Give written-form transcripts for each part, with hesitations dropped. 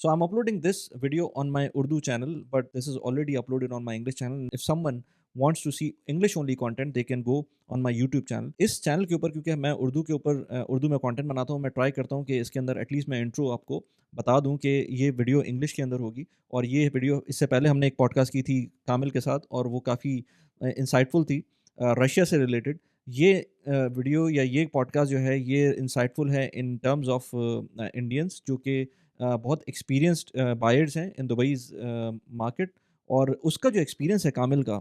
So I'm uploading this video on my Urdu channel, but this is already uploaded on my English channel. If someone wants to see English only content, they can go on my YouTube channel. इस channel के ऊपर क्योंकि मैं उर्दू के ऊपर उर्दू में content बनाता हूँ, मैं ट्राई करता हूँ कि इसके अंदर एटलीस्ट मैं इंट्रो आपको बता दूँ कि ये वीडियो इंग्लिश के अंदर होगी। और ये वीडियो इससे पहले हमने एक पॉडकास्ट की थी कामिल के साथ और वो काफ़ी इंसाइटफुल थी रशिया से रिलेटेड। ये वीडियो या ये पॉडकास्ट जो है ये इंसाइटफुल है इन टर्म्स ऑफ इंडियंस जो कि बहुत एक्सपीरियंस्ड बायर्स हैं इन दुबईज़ मार्केट। और उसका जो एक्सपीरियंस है कामिल का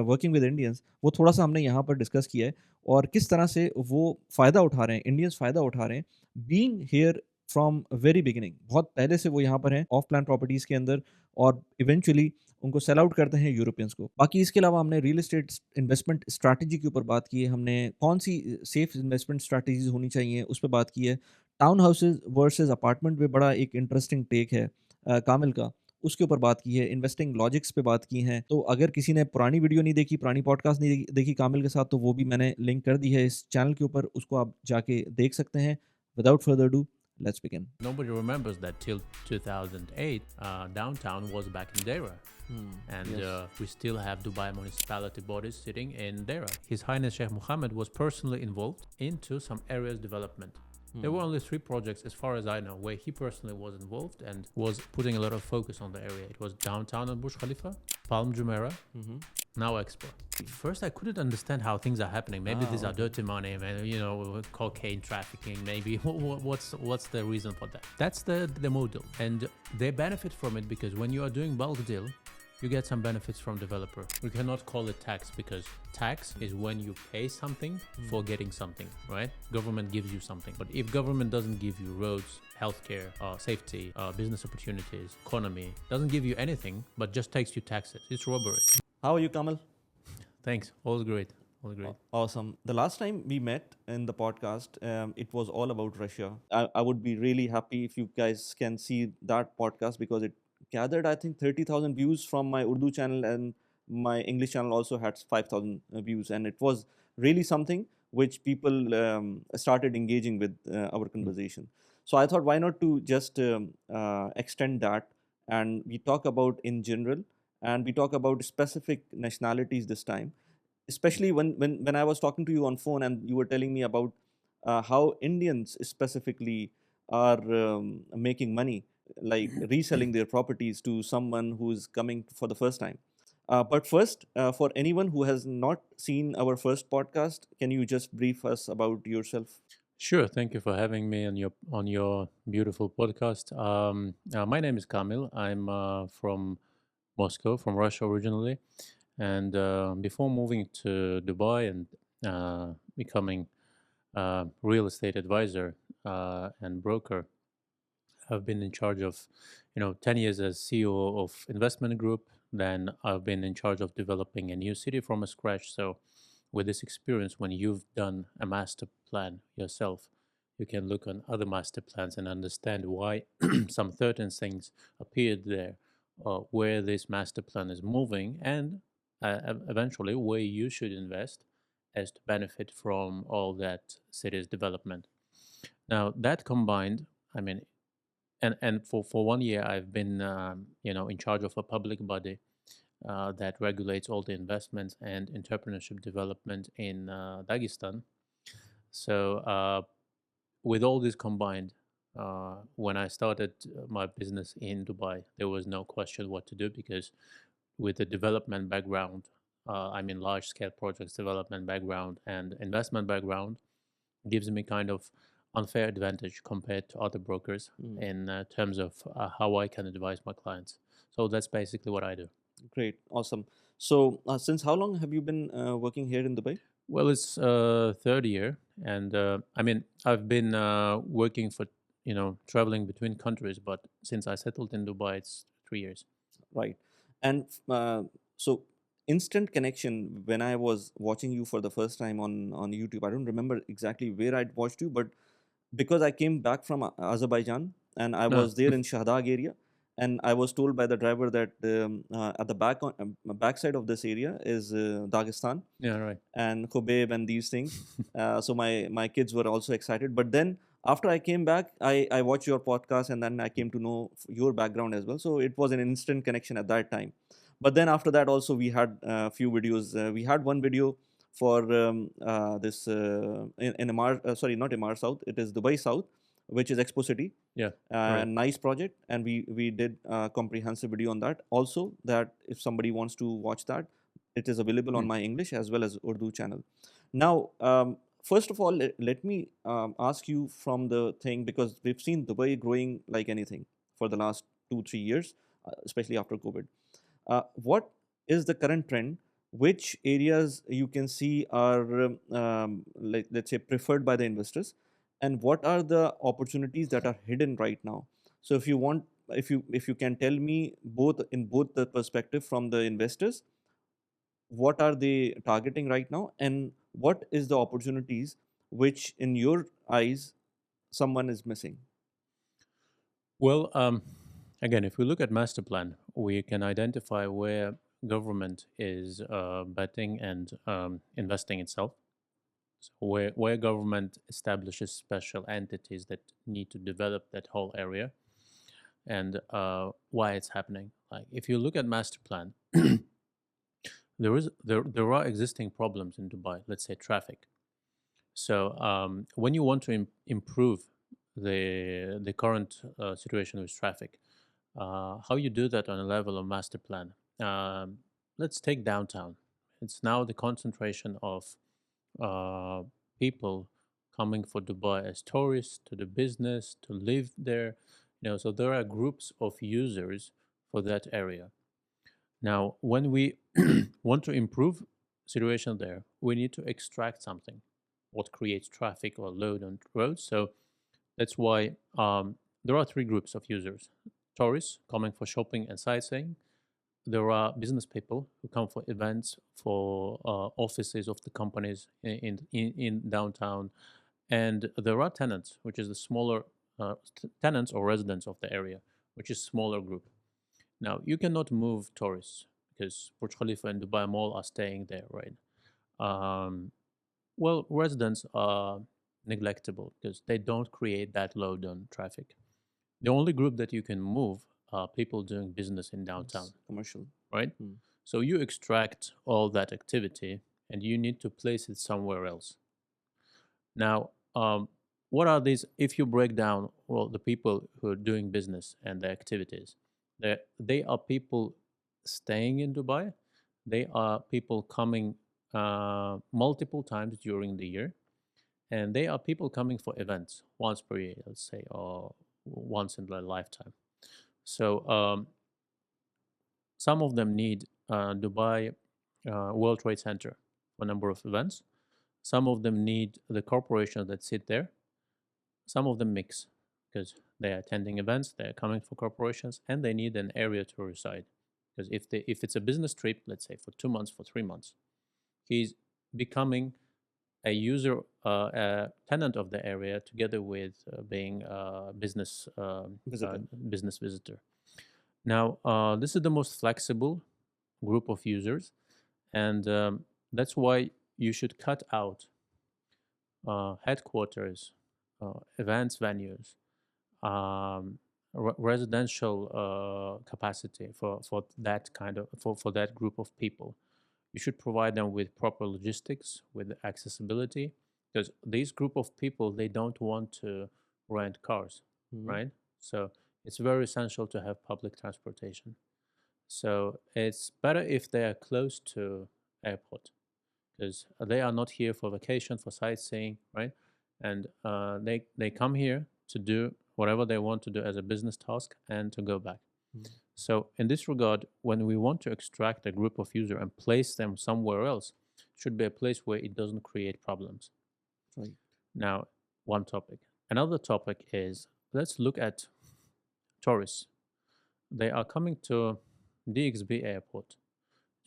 वर्किंग विद इंडियंस, वो थोड़ा-सा हमने यहाँ पर डिस्कस किया है और किस तरह से वो फ़ायदा उठा रहे हैं, इंडियंस फ़ायदा उठा रहे हैं being here from very beginning. बहुत पहले से वो यहाँ पर हैं ऑफ प्लान प्रॉपर्टीज़ के अंदर और इवेंचुअली उनको सेल आउट करते हैं यूरोपियंस को। बाकी इसके अलावा हमने रियल एस्टेट इन्वेस्टमेंट स्ट्रैटेजी के ऊपर बात की है, हमने कौन-सी सेफ इन्वेस्टमेंट स्ट्रैटेजीज़ होनी चाहिए, उस पे बात की है। टाउन हाउसेज़ वर्सेस अपार्टमेंट पे बड़ा एक इंटरेस्टिंग टेक है कामिल का, उसके ऊपर बात की है, इन्वेस्टिंग लॉजिक्स पे बात की हैं। तो अगर किसी ने पुरानी वीडियो नहीं देखी, पुरानी पॉडकास्ट नहीं देखी कामिल के साथ, तो वो भी मैंने लिंक कर दी है इस चैनल के ऊपर, उसको आप जाके देख सकते हैं। Without further do, let's begin. Nobody remembers that till 2008, downtown was back in Dera. And Yes. we still have Dubai municipality bodies sitting in Dera. His Highness Sheikh Mohammed was personally involved into some areas development. There were only 3 projects, as far as I know, where he personally was involved and was putting a lot of focus on the area. It was downtown and Burj Khalifa, Palm Jumeirah, now Expo. First, I couldn't understand how things are happening. Maybe these are dirty money, cocaine trafficking. Maybe what's the reason for that? That's the model, and they benefit from it because when you are doing bulk deal, you get some benefits from developer. We cannot call it tax because tax is when you pay something for getting something, right? Government gives you something. But if government doesn't give you roads, healthcare, safety, business opportunities, economy, doesn't give you anything, but just takes you taxes, it's robbery. How are you, Kamal? Thanks. All's great. All's great. Awesome. The last time we met in the podcast, it was all about Russia. I would be really happy if you guys can see that podcast because it gathered, I think, 30,000 views from my Urdu channel, and my English channel also had 5,000 views. And it was really something which people started engaging with our conversation. So I thought, why not to just extend that, and we talk about in general, and we talk about specific nationalities this time, especially when I was talking to you on phone and you were telling me about how Indians specifically are making money, like reselling their properties to someone who's coming for the first time. But first, for anyone who has not seen our first podcast, can you just brief us about yourself? Sure. Thank you for having me on your beautiful podcast. My name is Kamil. I'm from Moscow, from Russia originally, and before moving to Dubai and becoming real estate advisor and broker, I've been in charge of, 10 years as CEO of investment group. Then I've been in charge of developing a new city from scratch. So with this experience, when you've done a master plan yourself, you can look on other master plans and understand why some certain things appeared there, where this master plan is moving, and eventually where you should invest as to benefit from all that city's development. Now that combined, I mean, and for 1 year I've been in charge of a public body that regulates all the investments and entrepreneurship development in Dagestan. So with all this combined, when I started my business in Dubai, there was no question what to do because with the development background, large scale projects development background and investment background, gives me kind of unfair advantage compared to other brokers in terms of how I can advise my clients. So that's basically what I do. Great, awesome. So, since how long have you been working here in Dubai? Well, it's third year, and I've been working for traveling between countries, but since I settled in Dubai, it's 3 years. Right. And so instant connection, when I was watching you for the first time on YouTube, I don't remember exactly where I'd watched you, but because I came back from Azerbaijan and I No. was there in Shahdag area, and I was told by the driver that at the back side of this area is Dagestan Yeah, right. and Khobaib and these things. So my kids were also excited. But then After I came back, I watched your podcast, and then I came to know your background as well. So it was an instant connection at that time. But then after that, also we had a few videos. We had one video for this in Mr, sorry, not Mr South. It is Dubai South, which is Expo City. Yeah, right. Nice project, and we did a comprehensive video on that. Also, that if somebody wants to watch that, it is available on Mm. my English as well as Urdu channel. Now, first of all, let me ask you from the thing, because we've seen Dubai growing like anything for the last 2 3 years, especially after COVID. What is the current trend? Which areas you can see are like, let's say, preferred by the investors, and what are the opportunities that are hidden right now? So if you want, if you can tell me both, in both the perspective from the investors, what are they targeting right now, and what is the opportunities which in your eyes someone is missing? Well, again, if we look at master plan, we can identify where government is betting and investing itself. So where government establishes special entities that need to develop that whole area, and why it's happening. Like if you look at master plan, there are existing problems in Dubai. Let's say traffic. So when you want to improve the current situation with traffic, how you do that on a level of master plan? Let's take downtown. It's now the concentration of uh, people coming for Dubai as tourists to the business to live there. So there are groups of users for that area. Now, when we want to improve situation there, we need to extract something, what creates traffic or load on roads. So that's why there are three groups of users: tourists coming for shopping and sightseeing. There are business people who come for events, for offices of the companies in downtown, and there are tenants, which is the smaller tenants or residents of the area, which is smaller group. Now you cannot move tourists because Burj Khalifa and Dubai Mall are staying there, right? Um, well, residents are neglectable because they don't create that load on traffic. The only group that you can move are people doing business in downtown, Yes, commercial. right? Hmm. So you extract all that activity and you need to place it somewhere else. Now, what are these? If you break down, well, the people who are doing business and the activities, they are people staying in Dubai. They are people coming multiple times during the year, and they are people coming for events once per year, let's say, or once in their lifetime. So some of them need Dubai World Trade Center for a number of events. Some of them need the corporations that sit there. Some of them mix because they are attending events, they are coming for corporations, and they need an area to reside. Because if it's a business trip, let's say for 2 months, for 3 months, he's becoming a user, a tenant of the area, together with being a Visitor. business visitor. Now, this is the most flexible group of users, and that's why you should cut out headquarters, events venues, residential capacity for that kind of for that group of people. You should provide them with proper logistics, with accessibility, because these group of people, they don't want to rent cars, Hmm. right? So it's very essential to have public transportation. So it's better if they are close to airport, because they are not here for vacation, for sightseeing, right? And they come here to do whatever they want to do as a business task and to go back. Hmm. So in this regard, when we want to extract a group of users and place them somewhere else, it should be a place where it doesn't create problems. Right. Now, one topic. Another topic is, let's look at tourists. They are coming to DXB airport,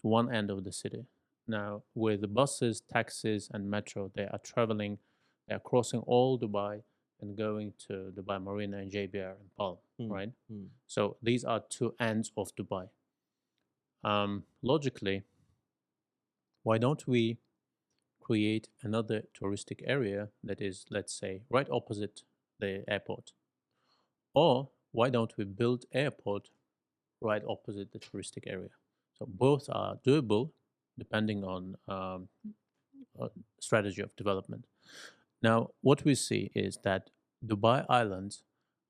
to one end of the city. Now, with the buses, taxis, and metro, they are traveling, they are crossing all Dubai and going to Dubai Marina and JBR and Palm, Hmm. right? Hmm. So these are two ends of Dubai. Logically, why don't we create another touristic area that is, let's say, right opposite the airport? Or why don't we build airport right opposite the touristic area? So both are doable depending on strategy of development. Now, what we see is that Dubai Islands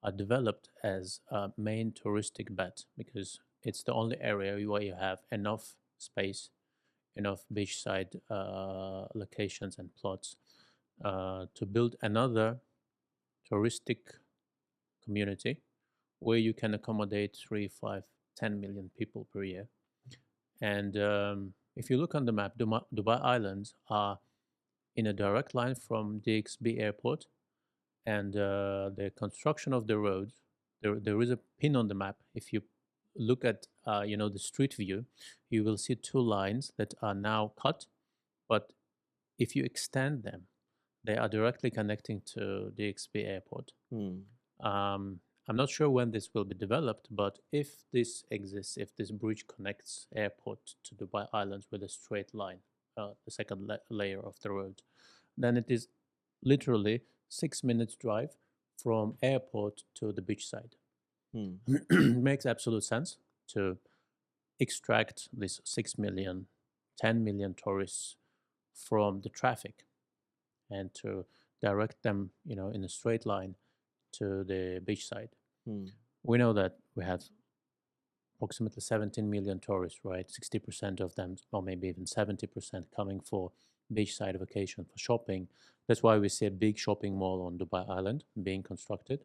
are developed as a main touristic bet because it's the only area where you have enough space, enough beachside locations and plots to build another touristic community where you can accommodate 3, 5, 10 million people per year. And if you look on the map, Dubai Islands are in a direct line from DXB Airport, and the construction of the roads. There is a pin on the map. If you look at the street view, you will see two lines that are now cut, but if you extend them, they are directly connecting to DXB Airport. Um, I'm not sure when this will be developed, but if this exists, if this bridge connects airport to Dubai Islands with a straight line, the second layer of the road, then it is literally 6 minutes drive from airport to the beachside. Makes absolute sense to extract this 6 million, 10 million tourists from the traffic and to direct them, in a straight line to the beachside. We know that we have approximately 17 million tourists, right? 60% of them, or maybe even 70%, coming for beachside vacation for shopping. That's why we see a big shopping mall on Dubai Island being constructed.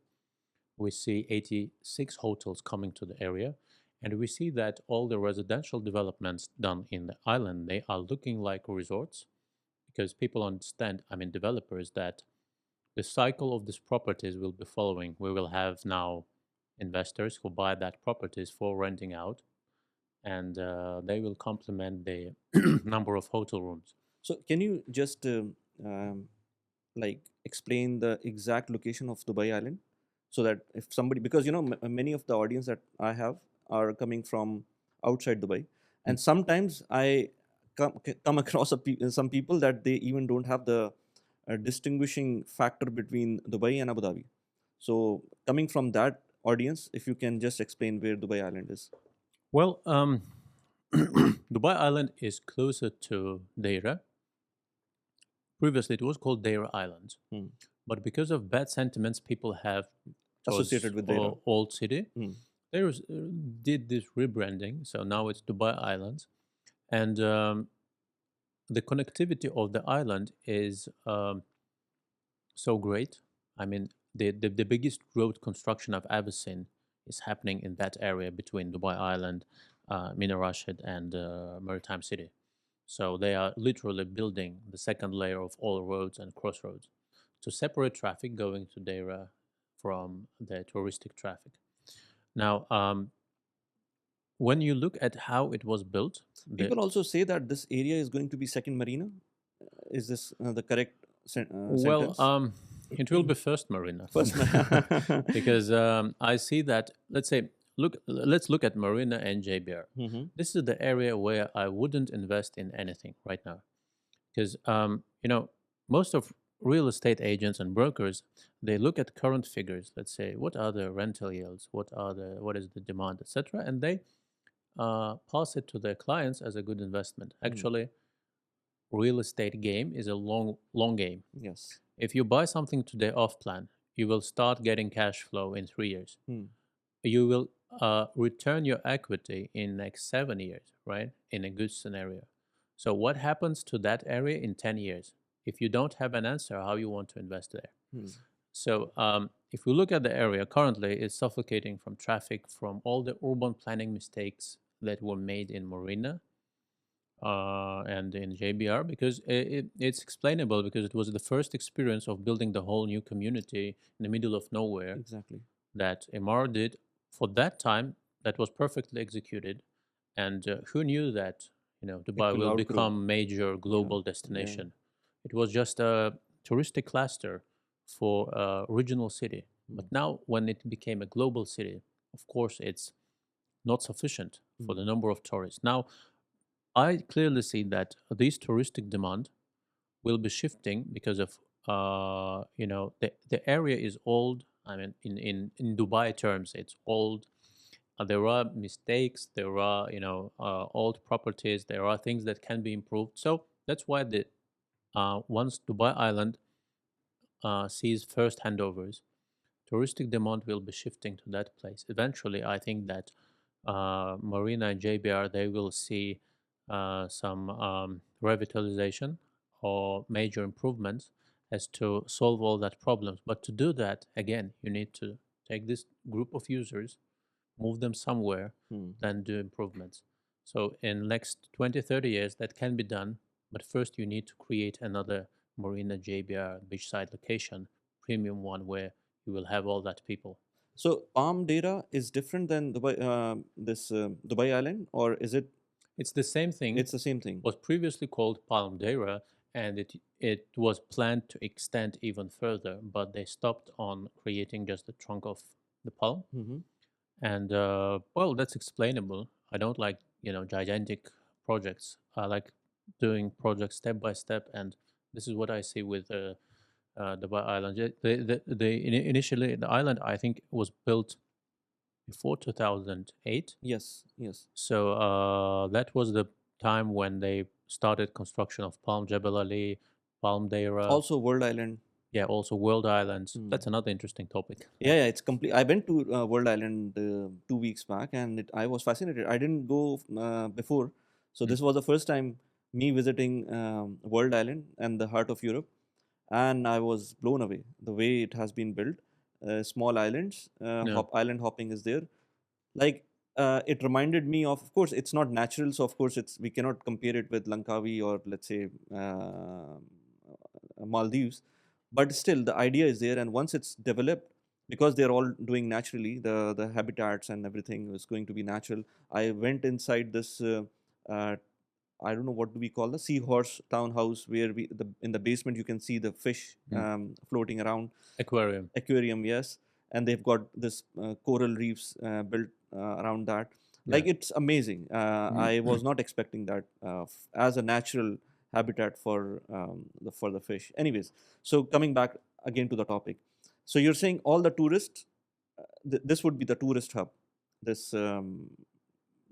We see 86 hotels coming to the area. And we see that all the residential developments done in the island, they are looking like resorts because people understand, developers, that the cycle of these properties will be following. We will have now investors who buy that properties for renting out, and they will complement the number of hotel rooms. So can you just like explain the exact location of Dubai Island, so that if somebody, because many of the audience that I have are coming from outside Dubai, and sometimes I come across some people that they even don't have the distinguishing factor between Dubai and Abu Dhabi. So coming from that audience, if you can just explain where Dubai Island is. Well, Dubai Island is closer to Deira. Previously, it was called Deira Island, but because of bad sentiments people have towards Associated with Deira. old city, they did this rebranding. So now it's Dubai Island, and the connectivity of the island is so great. The biggest road construction I've ever seen is happening in that area between Dubai Island, Mina Rashid, and Maritime City. So they are literally building the second layer of all roads and crossroads to separate traffic going to Deira from the touristic traffic. Now, when you look at how it was built, People also say that this area is going to be second marina. Is this the correct well, sentence? it will be first marina. First, Because I see that. Let's look at Marina and JBR. This is the area where I wouldn't invest in anything right now, because most of real estate agents and brokers, they look at current figures. Let's say what are the rental yields, what is the demand, etc., and they pass it to their clients as a good investment. Actually, real estate game is a long game. Yes. If you buy something today off plan, you will start getting cash flow in 3 years. You will return your equity in next 7 years, right? In a good scenario. So what happens to that area in 10 years? If you don't have an answer, how you want to invest there? So if we look at the area currently, it's suffocating from traffic, from all the urban planning mistakes that were made in Marina and in JBR, because it's explainable, because it was the first experience of building the whole new community in the middle of nowhere. Exactly. That Emar did for that time. That was perfectly executed, and who knew that Dubai will become major global destination? It was just a touristic cluster for a regional city, but now when it became a global city, of course it's not sufficient for the number of tourists. Now I clearly see that this touristic demand will be shifting because of the area is old. I mean, in Dubai terms, it's old. There are mistakes. There are old properties. There are things that can be improved. So that's why the once Dubai Island sees first handovers, touristic demand will be shifting to that place. Eventually, I think that Marina and JBR they will see some revitalization or major improvements as to solve all that problems. But to do that, again, you need to take this group of users, move them somewhere, Hmm. then do improvements. So in next 20, 30 years, that can be done. But first, you need to create another Marina JBR beachside location, premium one, where you will have all that people. So Palm Data is different than Dubai, Dubai Island, or is it? It's the same thing. It's the same thing. Was previously called Palmdera, and it was planned to extend even further, but they stopped on creating just the trunk of the palm. Mm-hmm. And well, that's explainable. I don't like gigantic projects. I like doing projects step by step, and this is what I see with the island. Initially the island I think was built before 2008. Yes, yes. So that was the time when they started construction of Palm Jebel Ali, Palm Deira, Also, World Island. yeah, also World Islands. Hmm. That's another interesting topic. Yeah, it's complete. I went to World Island 2 weeks back, and I was fascinated. I didn't go before, so Mm. this was the first time me visiting World Island and the heart of Europe, and I was blown away the way it has been built. Small islands, Yeah. island hopping is there. Like it reminded me of course, it's not natural, so of course it's we cannot compare it with Langkawi or let's say Maldives, but still the idea is there, and once it's developed, because they're all doing naturally, the habitats and everything is going to be natural. I went inside this uh, I don't know what do we call the seahorse townhouse, where in the basement you can see the fish Mm. floating around. Aquarium. Aquarium, yes, and they've got this coral reefs built around that. Yeah. Like it's amazing. I was not expecting that as a natural habitat for the fish. Anyways, so coming back again to the topic, so you're saying all the tourists, this would be the tourist hub, this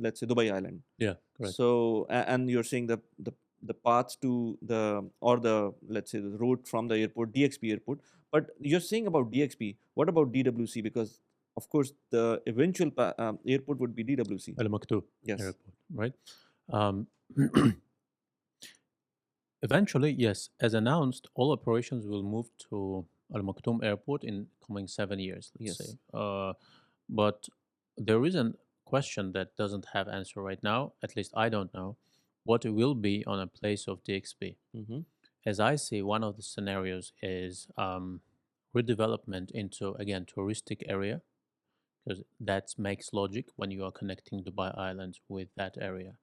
let's say Dubai Island. Yeah. Correct. So and you're saying the path to the or the let's say the road from the airport, DXP airport. But you're saying about DXP. What about DWC? Because of course the eventual airport would be DWC. Al Maktoum Yes. Airport, right? Um, Eventually, yes, as announced, all operations will move to Al Maktoum Airport in coming 7 years, let's say. Yes. But there is a question that doesn't have answer right now. At least I don't know what it will be on a place of DXB. Mm-hmm. As I see, one of the scenarios is redevelopment into again touristic area, because that makes logic when you are connecting Dubai Island with that area,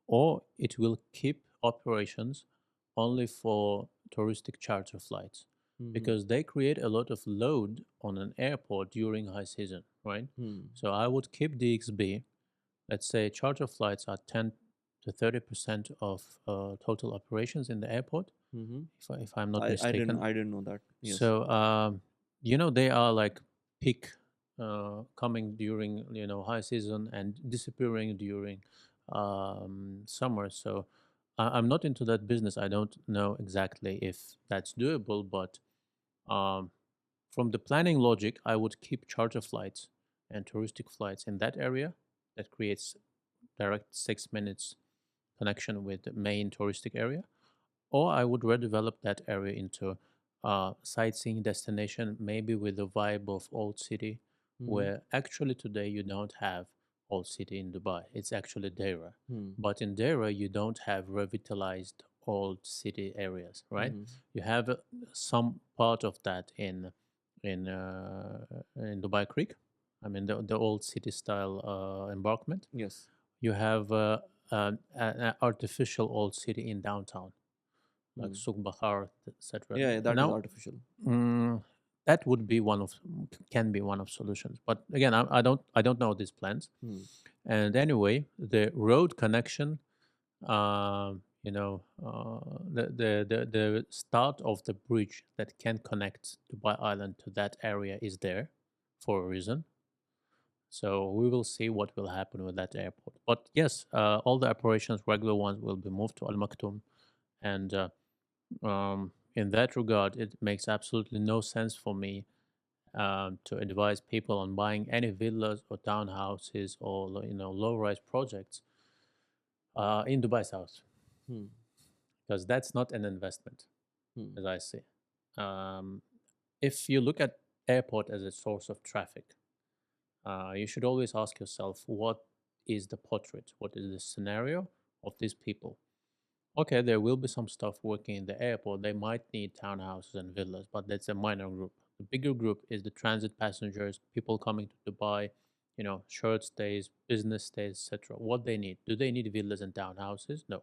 or it will keep operations only for touristic charter flights, Mm-hmm. because they create a lot of load on an airport during high season, right? So I would keep DXB. Let's say charter flights are 10 to 30% of total operations in the airport, Mm-hmm. if I'm not I didn't mistaken. I didn't know that. Yes. So they are like peak, coming during high season and disappearing during summer. So I'm not into that business. I don't know exactly if that's doable, but um, from the planning logic, I would keep charter flights and touristic flights in that area. That creates direct 6 minutes connection with the main touristic area, or I would redevelop that area into a sightseeing destination, maybe with the vibe of Old City, Mm-hmm. where actually today you don't have Old City in Dubai. It's actually Deira. Mm-hmm. But in Deira, you don't have revitalized old city areas, right? Mm-hmm. You have some part of that in Dubai Creek. I mean, the old city style embankment. Yes. You have an artificial old city in downtown, like Mm. Souk Bahar, etc. Yeah, that is Now, artificial. mm, that would be can be one of solutions. But again, I don't know these plans. Hmm. And anyway, the road connection, the start of the bridge that can connect Dubai Island to that area is there for a reason. So we will see what will happen with that airport. But yes, all the operations, regular ones, will be moved to Al Maktoum, and in that regard, it makes absolutely no sense for me to advise people on buying any villas or townhouses or low-rise projects in Dubai South, Hmm. because that's not an investment, Hmm. as I see. Um, if you look at airport as a source of traffic, you should always ask yourself, what is the portrait? What is the scenario of these people? Okay, there will be some stuff working in the airport. They might need townhouses and villas, but that's a minor group. The bigger group is the transit passengers, people coming to Dubai, short stays, business stays, etc. What they need? Do they need villas and townhouses? No.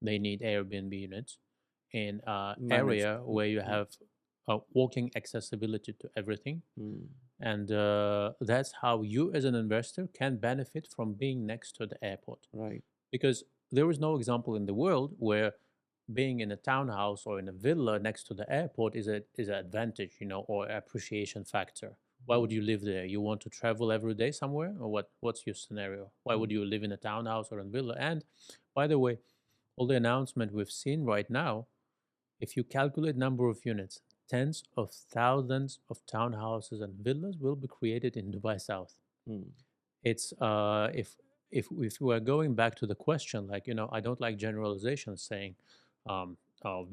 They need Airbnb units in an Managed. area where you Hmm. have walking accessibility to everything. Hmm. And that's how you, as an investor, can benefit from being next to the airport. Right. Because there is no example in the world where being in a townhouse or in a villa next to the airport is an advantage, or appreciation factor. Why would Hmm. you live there? You want to travel every day somewhere, or what? What's your scenario? Why would Hmm. you live in a townhouse or in a villa? And by the way, all the announcement we've seen right now, if you calculate number of units, tens of thousands of townhouses and villas will be created in Dubai South. Hmm. It's if we are going back to the question, like, I don't like generalizations saying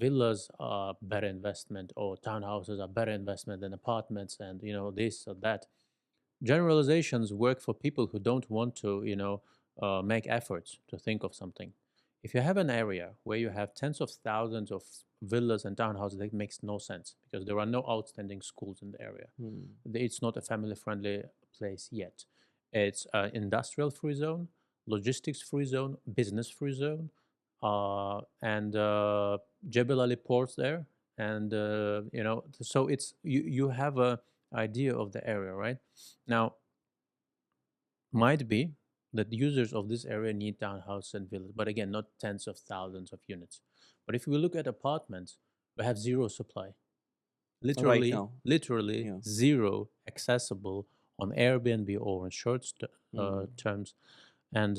villas are better investment or townhouses are better investment than apartments, and this or that. Generalizations work for people who don't want to make efforts to think of something. If you have an area where you have tens of thousands of villas and townhouses, that makes no sense because there are no outstanding schools in the area. Hmm. It's not a family friendly place yet. It's an industrial free zone, logistics free zone, business free zone, and Jebel Ali ports there. And so you have a idea of the area, right? Now, might be that users of this area need townhouses and villas, but again, not tens of thousands of units. But if we look at apartments, we have zero supply, Right literally, now. literally Yeah. zero accessible on Airbnb or on Hmm. terms. And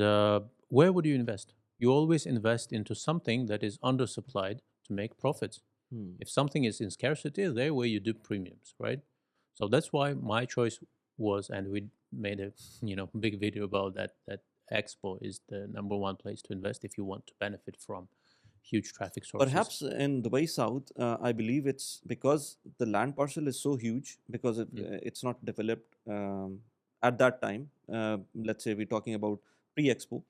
where would you invest? You always invest into something that is undersupplied to make profits. Hmm. If something is in scarcity, there where you do premiums, right? So that's why my choice was, and we made a big video about that. That Expo is the number one place to invest if you want to benefit from huge traffic sources. Perhaps in Dubai South, I believe it's because the land parcel is so huge because Mm. it's not developed at that time. Let's say we're talking about pre-Expo.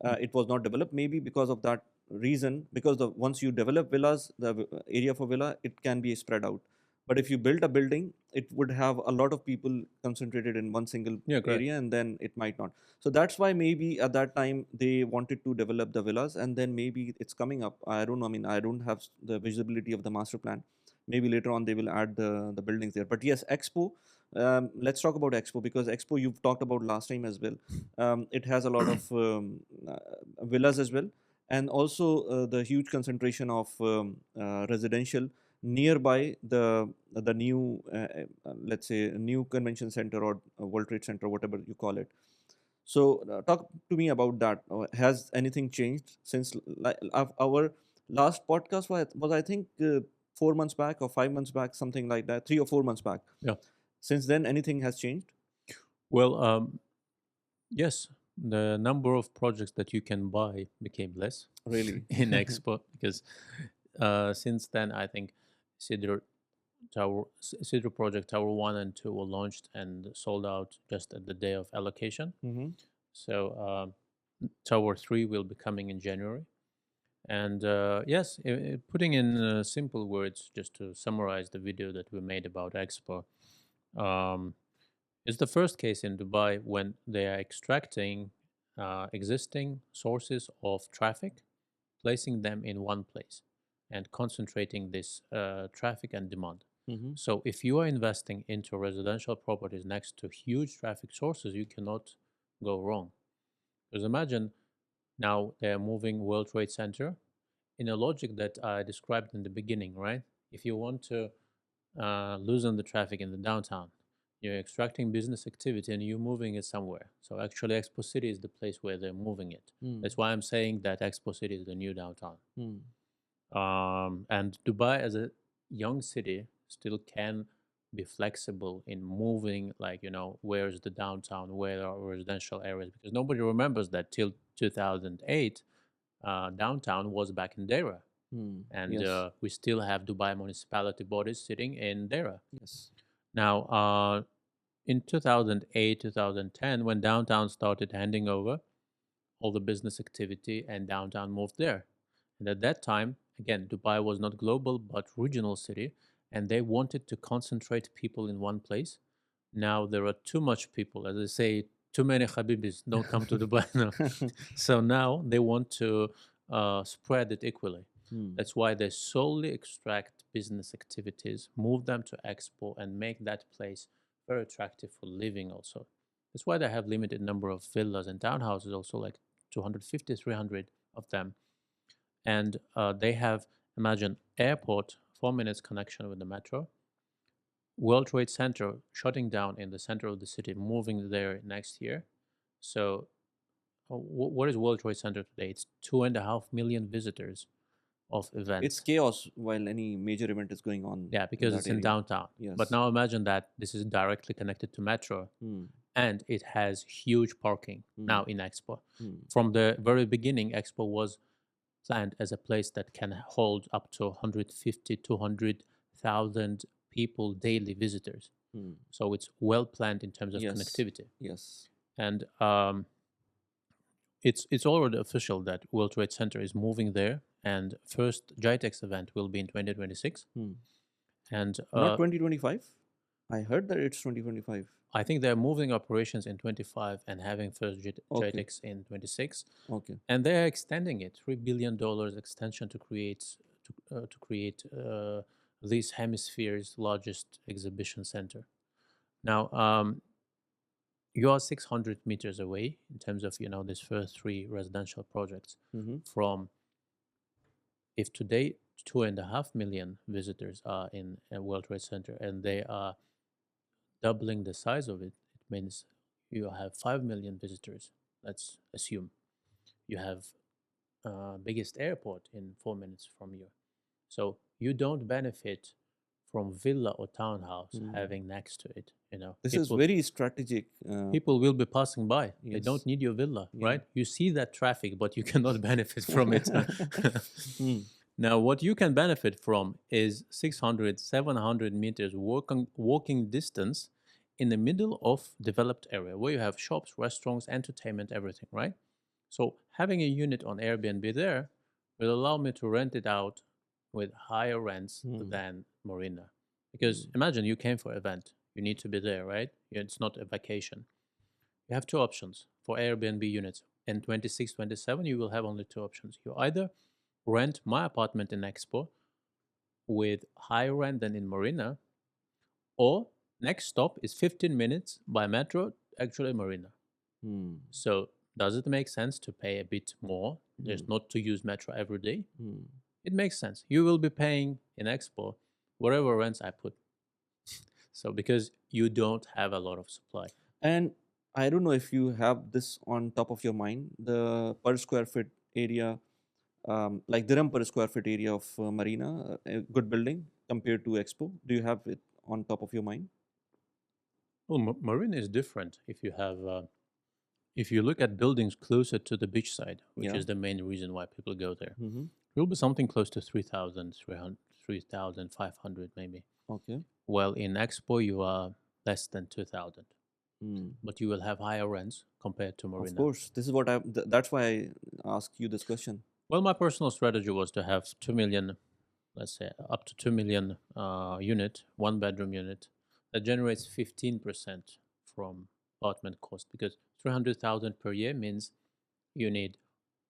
Mm. It was not developed. Maybe because of that reason, because once you develop villas, the area for villa, it can be spread out. But if you build a building, it would have a lot of people concentrated in one single Yeah, correct. area, and then it might not. So that's why maybe at that time they wanted to develop the villas, and then maybe it's coming up. I don't know. I mean, I don't have the visibility of the master plan. Maybe later on they will add the buildings there. But yes, Expo. Let's talk about Expo because Expo you've talked about last time as well. It has a lot of uh, villas as well, and also the huge concentration of residential nearby the new let's say new convention center or World Trade Center, whatever you call it. So talk to me about that. Has anything changed since our last podcast was I think 4 months back or 5 months back, something like that, 3 or 4 months back. Yeah. Since then, anything has changed? Well, yes, the number of projects that you can buy became less Really? in Expo because since then, I think Cedar Cedar Project Tower 1 and 2 were launched and sold out just at the day of allocation. Mm-hmm. So Tower 3 will be coming in January. And yes, putting in simple words, just to summarize the video that we made about Expo, um, it's the first case in Dubai when they are extracting existing sources of traffic, placing them in one place, and concentrating this traffic and demand. Mm-hmm. So, if you are investing into residential properties next to huge traffic sources, you cannot go wrong. Because imagine now they are moving World Trade Center in a logic that I described in the beginning, right? If you want to loosen the traffic in the downtown, you're extracting business activity and you're moving it somewhere. So actually, Expo City is the place where they're moving it. Hmm. That's why I'm saying that Expo City is the new downtown. Hmm. And Dubai as a young city still can be flexible in moving, like, where's the downtown, where are residential areas, because nobody remembers that till 2008, downtown was back in Dera. Hmm. And Yes. we still have Dubai municipality bodies sitting in Dera. Yes. Now, in 2008, 2010, when downtown started handing over all the business activity and downtown moved there. And at that time, again, Dubai was not global but regional city, and they wanted to concentrate people in one place. Now there are too much people, as I say, too many Habibis don't come to Dubai now. So now they want to spread it equally. Hmm. That's why they solely extract business activities, move them to Expo, and make that place very attractive for living also. That's why they have limited number of villas and townhouses also, like 250, 300 of them. And they have, imagine, airport, 4 minutes connection with the metro, World Trade Center shutting down in the center of the city, moving there next year. So what is World Trade Center today? It's 2.5 million visitors of It's events. chaos while any major event is going on Yeah, in because that it's in area. downtown. But Yes. now imagine that this is directly connected to metro Hmm. and it has huge parking Hmm. now in Expo. Hmm. From the very beginning, Expo was planned as a place that can hold up to 150, 200,000 people daily visitors. Hmm. So it's well planned in terms of Yes. connectivity. Yes. And it's already official that World Trade Center is moving there, and first GITEX event will be in 2026. Hmm. And Not 2025. I heard that it's 2025. I think they're moving operations in 25 and having first Okay. GITEX in 26. Okay. And they're extending it, $3 billion extension to create this hemisphere's largest exhibition center. Now, you are 600 meters away in terms of these first three residential projects Mm-hmm. from, if today 2.5 million visitors are in a World Trade Center and they are doubling the size of it, it means you have 5 million visitors. Let's assume you have biggest airport in 4 minutes from you. So you don't benefit from villa or townhouse Hmm. having next to it. This is People very strategic. people will be passing by. They don't Yes. need your villa, Yeah. right? You see that traffic, but you cannot benefit from it. Hmm. Now, what you can benefit from is 600, 700 meters walking distance in the middle of developed area where you have shops, restaurants, entertainment, everything, right? So having a unit on Airbnb there will allow me to rent it out with higher rents Hmm. than Marina. Because Hmm. imagine you came for an event, you need to be there, right? It's not a vacation. You have two options for Airbnb units. In 26, 27, you will have only two options. You either rent my apartment in Expo with higher rent than in Marina, or next stop is 15 minutes by metro, actually Marina. Hmm. So does it make sense to pay a bit more, Hmm. just not to use metro every day? Hmm. It makes sense. You will be paying in Expo whatever rents I put. So because you don't have a lot of supply. And I don't know if you have this on top of your mind, the per square foot area, like dirham per square foot area of Marina, a good building compared to Expo. Do you have it on top of your mind? Well, Marina is different if you look at buildings closer to the beach side, which Yeah. is the main reason why people go there. Mm-hmm. It will be something close to 3,000, 3,500 maybe. Okay. Well, in Expo, you are less than 2,000, Hmm. but you will have higher rents compared to Of Marina. course. This is what that's why I ask you this question. Well, my personal strategy was to have 2 million, let's say up to 2 million unit, one bedroom unit that generates 15% from apartment cost, because 300,000 per year means you need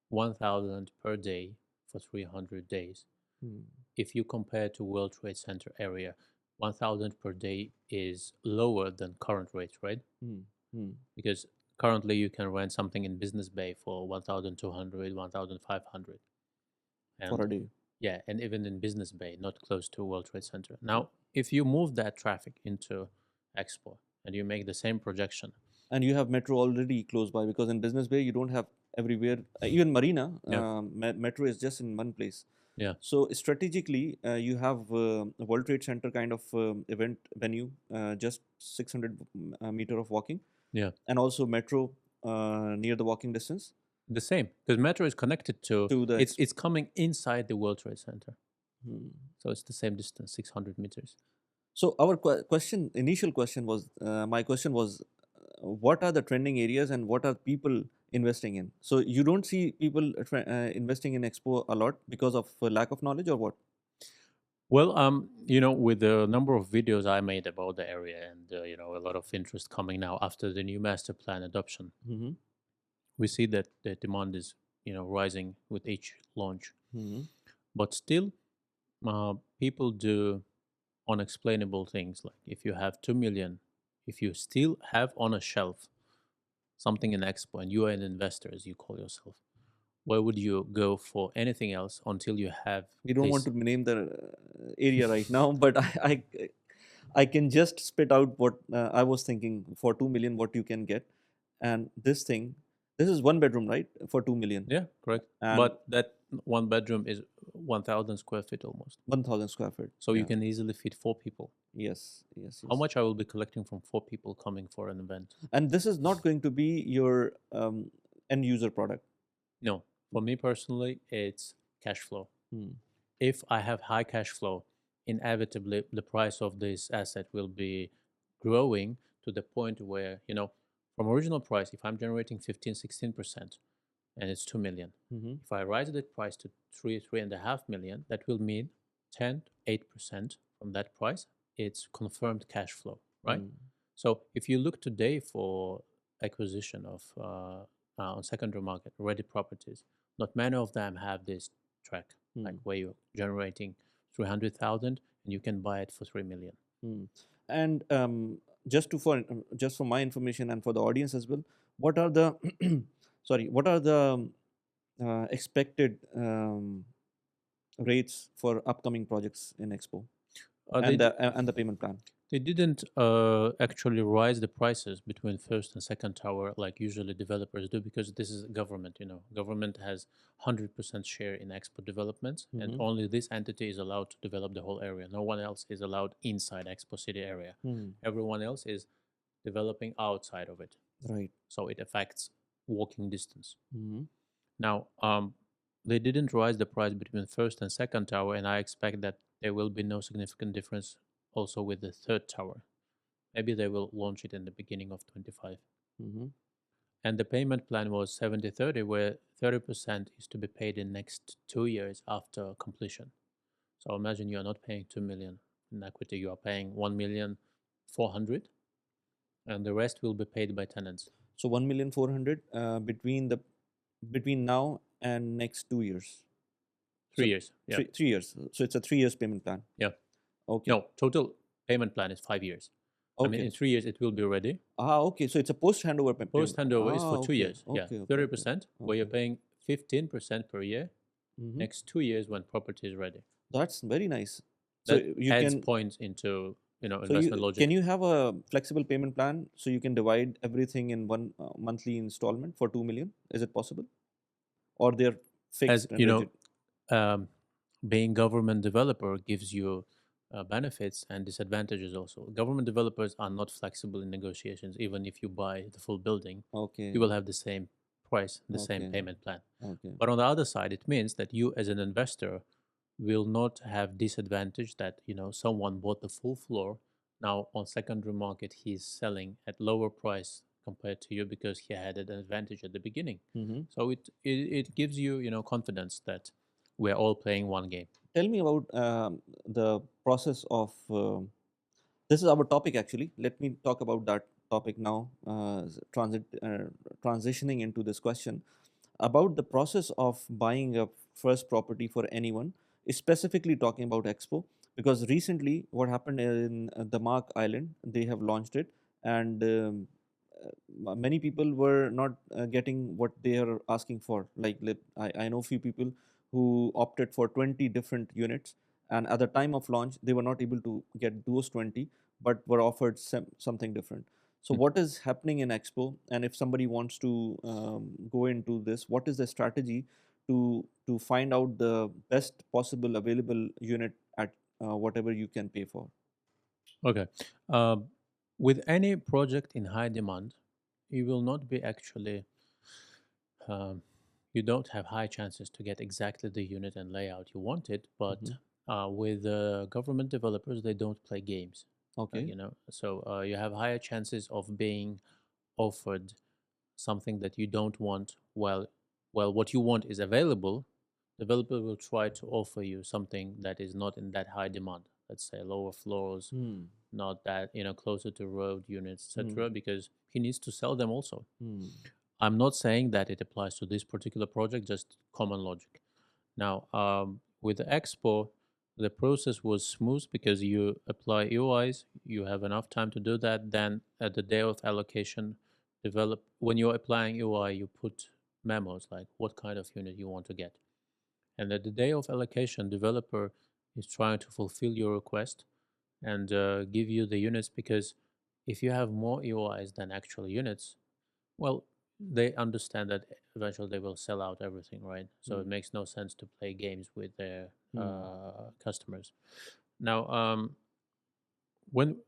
1,000 per day for 300 days. Hmm. If you compare to World Trade Center area, 1,000 per day is lower than current rates, right? Hmm. Hmm. Because currently you can rent something in Business Bay for 1,200, 1,500. for and a day. yeah, and even in Business Bay, not close to World Trade Center. Now, if you move that traffic into Expo and you make the same projection, And you have metro already close by, because in Business Bay you don't have everywhere. Even Marina, yeah, metro is just in one place. yeah, So strategically, you have a World Trade Center kind of event venue, just 600 meter of walking, yeah, and also metro near the walking distance the same because metro is connected to to the it's coming inside the World Trade Center, Hmm. so it's the same distance, 600 meters. So our initial question was, my question was, what are the trending areas and what are people investing in? So you don't see people investing in Expo a lot because of lack of knowledge, or what? Well, with the number of videos I made about the area and a lot of interest coming now after the new master plan adoption, Mm-hmm. we see that the demand is rising with each launch. Mm-hmm. But still, people do unexplainable things. Like if you have 2 million, if you still have on a shelf something in Expo and you are an investor, as you call yourself, where would you go for anything else until you have We don't want this? to name the area right now, but I can just spit out what I was thinking. For 2 million, what you can get, and this is one bedroom, right? For 2 million, Yeah, correct. and But that one bedroom is 1,000 square feet almost. 1,000 square feet. So you Yeah. can easily fit 4 people. Yes. Yes. How Yes. much I will be collecting from 4 people coming for an event? And this is not going to be your end user product. No, for me personally, it's cash flow. Hmm. If I have high cash flow, inevitably the price of this asset will be growing to the point where, from original price, if I'm generating 15, 16% and it's 2 million, Mm-hmm. if I raise that price to 3.5 million, that will mean 10, 8% from that price. It's confirmed cash flow, right? Hmm. So if you look today for acquisition of on secondary market ready properties, not many of them have this track, like Hmm. where you're generating 300,000 and you can buy it for 3 million. Hmm. And just for my information and for the audience as well, what are the sorry, what are the expected rates for upcoming projects in Expo, Uh, they, and the payment plan? They didn't actually rise the prices between first and second tower like usually developers do because this is government. Government has 100% share in Expo developments, and Mm-hmm. only this entity is allowed to develop the whole area. No one else is allowed inside Expo City area. Hmm. Everyone else is developing outside of it, Right. so it affects walking distance. Mm-hmm. Now, they didn't rise the price between first and second tower, and I expect that there will be no significant difference also with the third tower. Maybe they will launch it in the beginning of 25. Mm-hmm. And the payment plan was 70/30, where 30% is to be paid in next 2 years after completion. So imagine you are not paying 2 million in equity, you are paying 1,400,000, and the rest will be paid by tenants. So 1,400,000 between now and next 2 years. 3 years, yeah, 3 years. So it's a 3 years payment plan. yeah. Okay. No, total payment plan is 5 years. I mean, Okay. in 3 years it will be ready. Okay. So it's a post handover Post payment. handover is for two Okay. years. Yeah, Okay. Okay. Okay. 30%, where you're Okay. paying 15% per year. Mm-hmm. Next 2 years when property is ready. That's very nice. So That you adds can. points into So investment you can logic. you have a flexible payment plan so you can divide everything in one monthly installment for 2 million? Is it possible, or they're As fixed and rigid? um, being government developer gives you benefits and disadvantages also. Government developers are not flexible in negotiations. Even if you buy the full building, you Okay. will have the same price, the same Okay. payment plan. Okay. But on the other side, it means that you as an investor will not have disadvantage that someone bought the full floor. Now on secondary market he's selling at lower price compared to you because he had an advantage at the beginning. Mm-hmm. So it gives you confidence that we're all playing one game. Tell me about the process of. This is our topic actually. Let me talk about that topic now. Transitioning into this question about the process of buying a first property for anyone, specifically talking about Expo, because recently what happened in the Mark Island, they have launched it, and many people were not getting what they are asking for. Like I know few people who opted for 20 different units, and at the time of launch, they were not able to get those 20, but were offered something different. So, what is happening in Expo? And if somebody wants to go into this, what is the strategy to find out the best possible available unit at whatever you can pay for? Okay. Um, with any project in high demand, you will not be actually, um, you don't have high chances to get exactly the unit and layout you wanted. But Hmm. with government developers, they don't play games. Okay. So you have higher chances of being offered something that you don't want. Well, what you want is available. Developer will try to offer you something that is not in that high demand. Let's say lower floors, Hmm. not that closer to road units, Hmm. etc. Because he needs to sell them also. Hmm. I'm not saying that it applies to this particular project, just common logic. Now, with the Expo, the process was smooth because you apply UIs, you have enough time to do that. Then at the day of allocation, develop when you're applying UI, you put memos like what kind of unit you want to get. And at the day of allocation, developer is trying to fulfill your request and give you the units because if you have more UIs than actual units, well, they understand that eventually they will sell out everything, right? So it Hmm. makes no sense to play games with their Hmm. customers. Now, when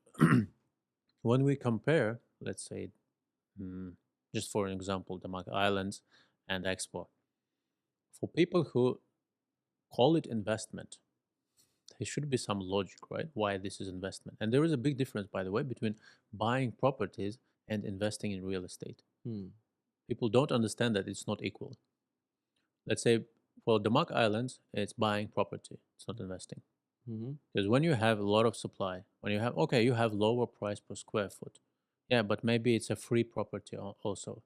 when we compare, let's say, mm, just for an example, the Mac Islands and Expo, for people who call it investment, there should be some logic, right? Why this is investment, and there is a big difference, by the way, between buying properties and investing in real estate. Hmm. People don't understand that it's not equal. Let's say for the Mac Islands, it's buying property, it's not investing. Hmm. Because when you have a lot of supply, when you have, okay, you have lower price per square foot. Yeah, but maybe it's a free property also.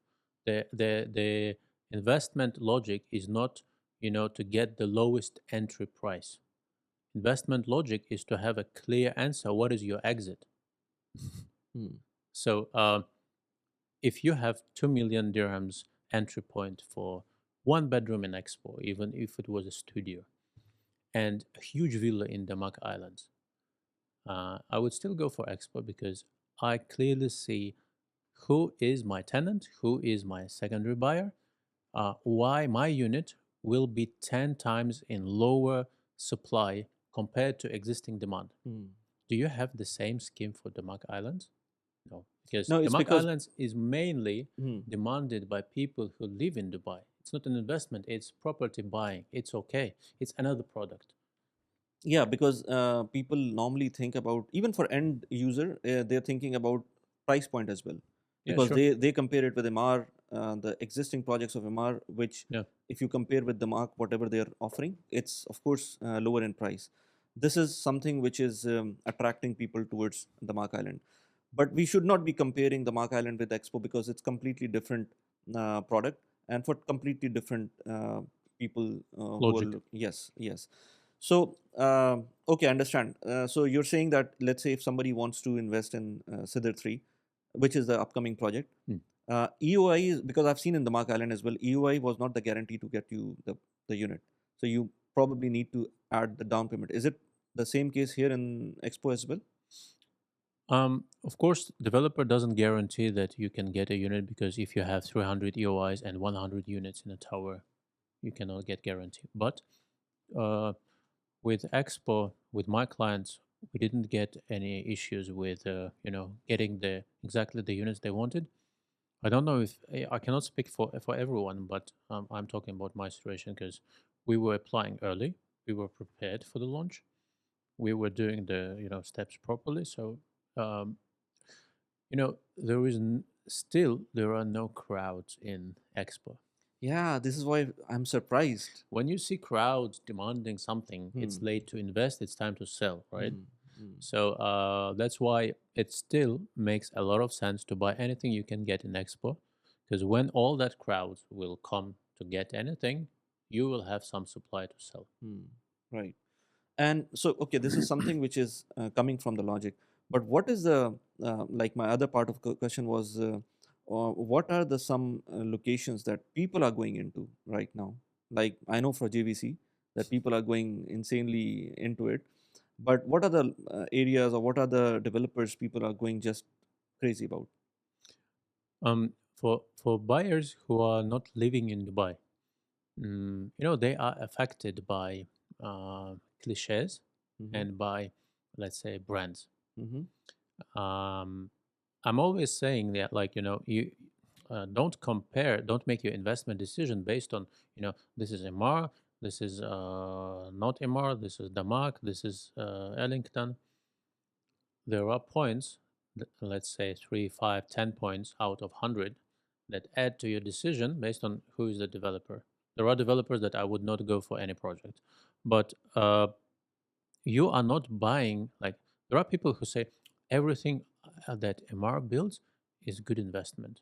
The investment logic is not, to get the lowest entry price. Investment logic is to have a clear answer. What is your exit? Hmm. So if you have 2 million dirhams entry point for one bedroom in Expo, even if it was a studio, and a huge villa in the Mac Islands, I would still go for Expo because I clearly see who is my tenant, who is my secondary buyer, why my unit will be 10 times in lower supply compared to existing demand. Hmm. Do you have the same scheme for the Mac Islands? No, because No, the it's Mac because. Islands is mainly Hmm. demanded by people who live in Dubai. It's not an investment, it's property buying. It's okay. It's another product. Yeah, because people normally think about, even for end user, they're thinking about price point as well, Yeah, because sure. they compare it with MR, the existing projects of MR, which Yeah. if you compare with the mark, whatever they're offering, it's of course lower in price. This is something which is attracting people towards the Mark Island, but we should not be comparing the Mark Island with Expo because it's completely different product, and for completely different people who Logic. are yes, yes. So, okay, I understand. So you're saying that, let's say if somebody wants to invest in Sidr 3, which is the upcoming project, Mm. EOI is, because I've seen in the Mark Island as well, EOI was not the guarantee to get you the unit. So you probably need to add the down payment. Is it the same case here in Expo as well? Of course, developer doesn't guarantee that you can get a unit because if you have 300 EOIs and 100 units in a tower, you cannot get guarantee. But uh, with Expo, with my clients, we didn't get any issues with getting the exactly the units they wanted. I don't know if I cannot speak for everyone, but I'm talking about my situation because we were applying early, we were prepared for the launch, we were doing the steps properly. So um, there is still there are no crowds in Expo. Yeah, this is why I'm surprised. When you see crowds demanding something, Hmm. it's late to invest. It's time to sell, right? Hmm. Hmm. So that's why it still makes a lot of sense to buy anything you can get in Expo, because when all that crowd will come to get anything, you will have some supply to sell. Hmm. Right. And so, okay, this is something which is coming from the logic. But what is the like my other part of question was what are the some locations that people are going into right now? Like I know for JVC that people are going insanely into it, but what are the areas or what are the developers people are going just crazy about? For buyers who are not living in Dubai, they are affected by cliches Mm-hmm. and by, let's say, brands. Mm-hmm. Um, I'm always saying that, like, you don't make your investment decision based on, this is Emar, this is not Emar, this is Damak, this is Ellington. There are points, let's say 3, 5, 10 points out of 100 that add to your decision based on who is the developer. There are developers that I would not go for any project, but you are not buying, like, there are people who say everything that Emar builds is good investment.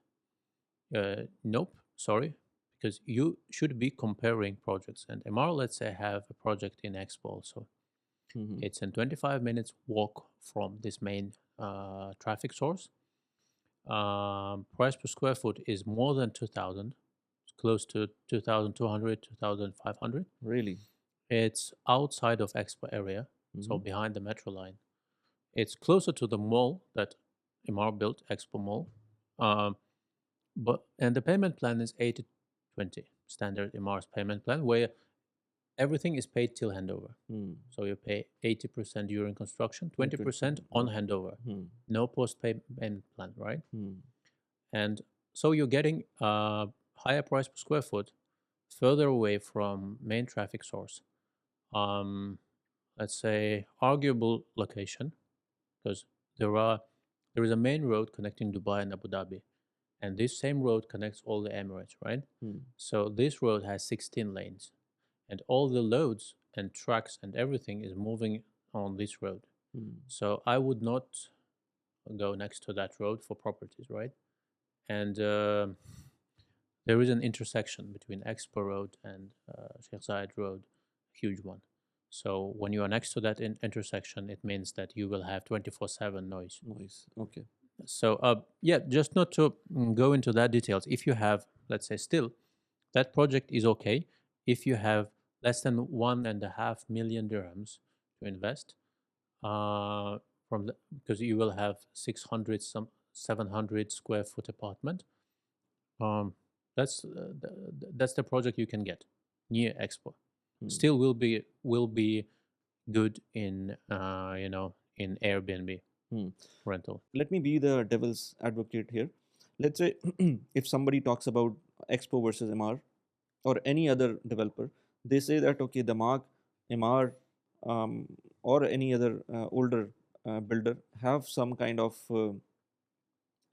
Nope, sorry, because you should be comparing projects. And Emar, let's say, have a project in Expo also. Mm-hmm. It's in 25 minutes walk from this main traffic source. Price per square foot is more than 2,000, close to 2,200, 2,500. Really? It's outside of Expo area, Mm-hmm. so behind the metro line. It's closer to the mall that Imar built, Expo Mall. Um, and the payment plan is 80/20, standard Imar's payment plan, where everything is paid till handover. Mm. So you pay 80% during construction, 20% on Okay. handover. Hmm. No post payment plan, right? Hmm. And so you're getting a higher price per square foot, further away from main traffic source. Um, let's say arguable location, because there is a main road connecting Dubai and Abu Dhabi, and this same road connects all the Emirates, right? Hmm. So this road has 16 lanes, and all the loads and trucks and everything is moving on this road. Hmm. So I would not go next to that road for properties, right? And there is an intersection between Expo Road and Sheikh Zayed Road, huge one. So when you are next to that intersection, it means that you will have 24/7 noise. Nice. Okay. So yeah, just not to go into that details. If you have, let's say, still that project is okay. If you have less than 1.5 million dirhams to invest, uh, because you will have 600 some 700 square foot apartment. Um, that's the project you can get near Expo. Hmm. Still will be good in in Airbnb Hmm. rental. Let me be the devil's advocate here. Let's say if somebody talks about Expo versus MR or any other developer, they say that okay, the Mark, MR, um, or any other older builder have some kind of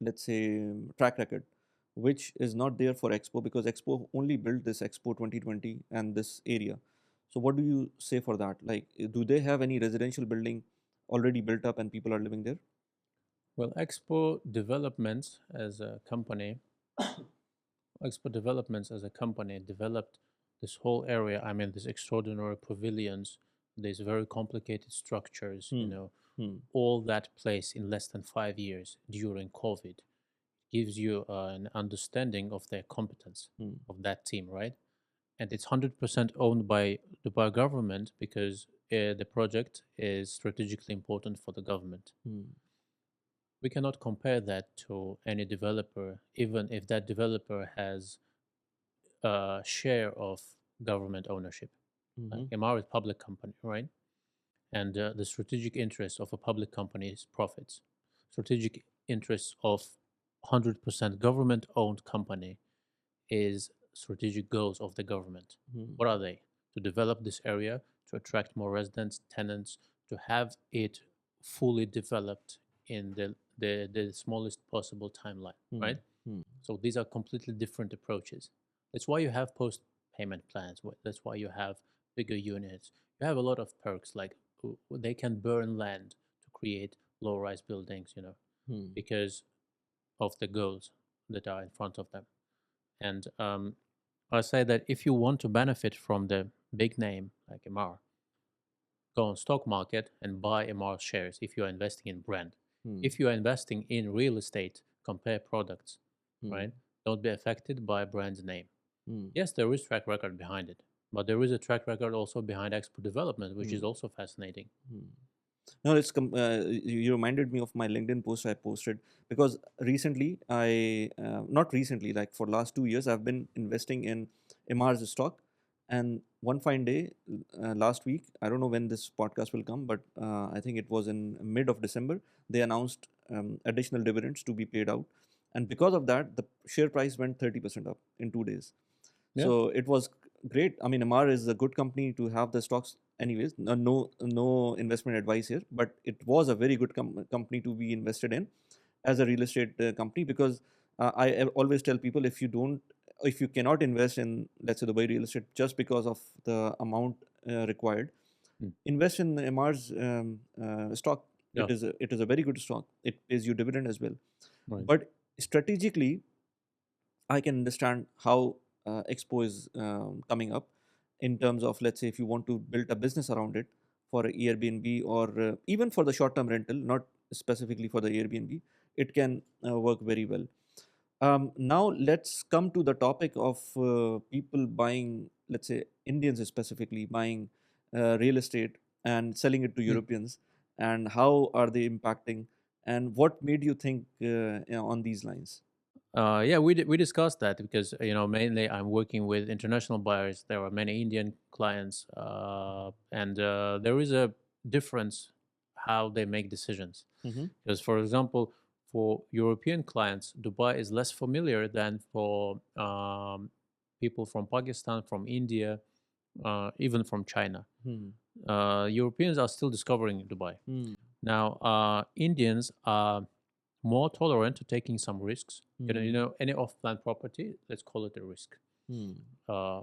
let's say track record, which is not there for Expo because Expo only built this Expo 2020 and this area. So what do you say for that? Like, do they have any residential building already built up and people are living there? Well, Expo Developments as a company developed this whole area. I mean, these extraordinary pavilions, these very complicated structures. Hmm. Hmm. All that place in less than 5 years during COVID gives you an understanding of their competence Hmm. of that team, right? And it's 100% owned by Dubai government because the project is strategically important for the government. Hmm. We cannot compare that to any developer, even if that developer has a share of government ownership. Like Mhm. Emar is public company, right? And the strategic interest of a public company is profits. Strategic interests of 100% government-owned company is strategic goals of the government. Hmm. What are they? To develop this area, to attract more residents, tenants, to have it fully developed in the smallest possible timeline, Hmm. right? Hmm. So these are completely different approaches. That's why you have post payment plans. That's why you have bigger units. You have a lot of perks, like they can burn land to create low rise buildings, Hmm. because of the goals that are in front of them. And I say that if you want to benefit from the big name like Emar, go on stock market and buy Emar shares if you are investing in brand. Hmm. If you are investing in real estate, compare products. Hmm. right? Don't be affected by a brand name. Hmm. Yes, there is track record behind it, but there is a track record also behind Expo development, which is Hmm. also fascinating. Hmm. No, you reminded me of my LinkedIn post I posted, because recently not recently, like for last 2 years, I've been investing in Emar's stock, and one fine day last week, I don't know when this podcast will come, but I think it was in mid of December, they announced additional dividends to be paid out, and because of that, the share price went 30% up in 2 days. Yeah. So it was great. I mean, Amar is a good company to have the stocks. Anyways, no investment advice here, but it was a very good company to be invested in as a real estate company, because I always tell people, if you cannot invest in, let's say, Dubai real estate just because of the amount required, Mm. invest in Amar's stock. Yeah. It is a very good stock. It pays you dividend as well. Right. But strategically, I can understand how Expo is coming up in terms of, let's say, if you want to build a business around it for a Airbnb, or even for the short term rental, not specifically for the Airbnb, it can work very well. Now, let's come to the topic of people buying, let's say, Indians specifically buying real estate and selling it to Mm. Europeans, and how are they impacting, and what made you think on these lines? Yeah, we discussed that because mainly I'm working with international buyers. There are many Indian clients, and there is a difference how they make decisions. Mm-hmm. Because, for example, for European clients, Dubai is less familiar than for people from Pakistan, from India, even from China. Europeans are still discovering Dubai. Hmm. Now, Indians are more tolerant to taking some risks. Hmm. Any off-plan property, let's call it a risk. Hmm.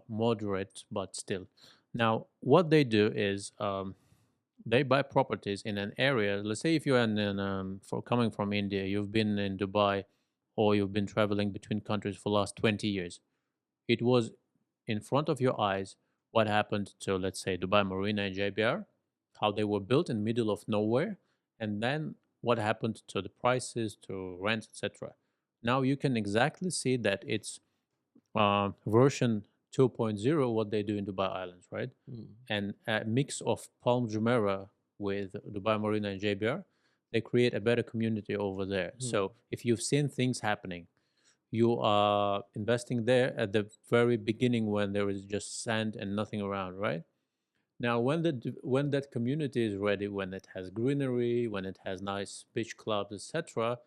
Moderate, but still. Now, what they do is they buy properties in an area. Let's say if you're for coming from India, you've been in Dubai, or you've been traveling between countries for the last 20 years. It was in front of your eyes what happened to, let's say, Dubai Marina and JBR, how they were built in middle of nowhere, and then what happened to the prices, to rents, etc. Now you can exactly see that it's version 2.0 what they do in Dubai Islands, right? Hmm. And a mix of Palm Jumeirah with Dubai Marina and JBR, they create a better community over there. Hmm. So if you've seen things happening, you are investing there at the very beginning when there is just sand and nothing around, right? Now, when that community is ready, when it has greenery, when it has nice beach clubs, etc.,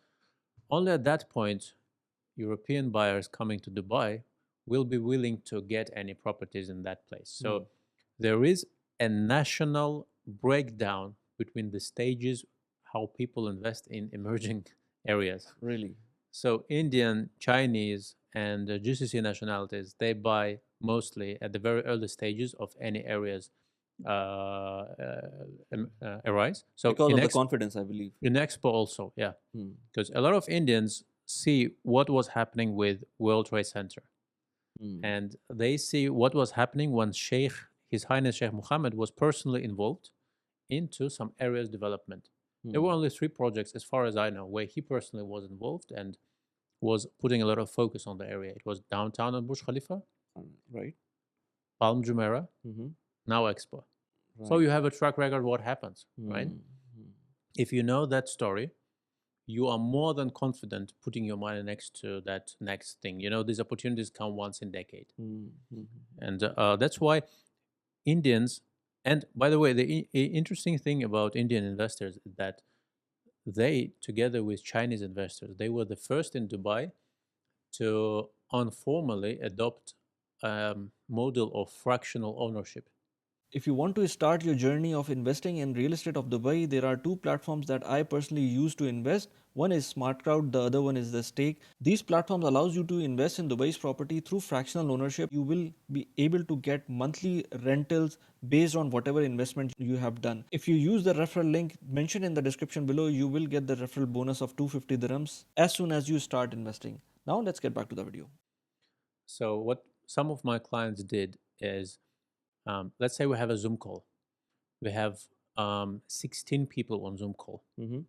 only at that point, European buyers coming to Dubai will be willing to get any properties in that place. Hmm. So there is a national breakdown between the stages how people invest in emerging areas. Really? So Indian, Chinese, and GCC nationalities, they buy mostly at the very early stages of any areas arise. So Because of the confidence, I believe. in Expo also, yeah, Hmm. because a lot of Indians see what was happening with World Trade Center, Hmm. and they see what was happening when Sheikh, His Highness Sheikh Mohammed, was personally involved into some areas development. There Hmm. were only 3 projects, as far as I know, where he personally was involved and was putting a lot of focus on the area. It was downtown and Burj Khalifa, Right. Palm Jumeirah, Mm-hmm. now Expo. So Right. you have a track record what happens, right? Hmm. Hmm. If you know that story, you are more than confident putting your money next to that next thing. These opportunities come once in decade. Hmm. Hmm. And that's why Indians, and by the way, the interesting thing about Indian investors is that they, together with Chinese investors, they were the first in Dubai to informally adopt a model of fractional ownership. If you want to start your journey of investing in real estate of Dubai, there are two platforms that I personally use to invest. One is SmartCrowd, the other one is the Stake. These platforms allows you to invest in Dubai's property through fractional ownership. You will be able to get monthly rentals based on whatever investment you have done. If you use the referral link mentioned in the description below, you will get the referral bonus of 250 dirhams as soon as you start investing. Now let's get back to the video. So what some of my clients did is, let's say we have a Zoom call. We have 16 people on Zoom call. Mm-hmm.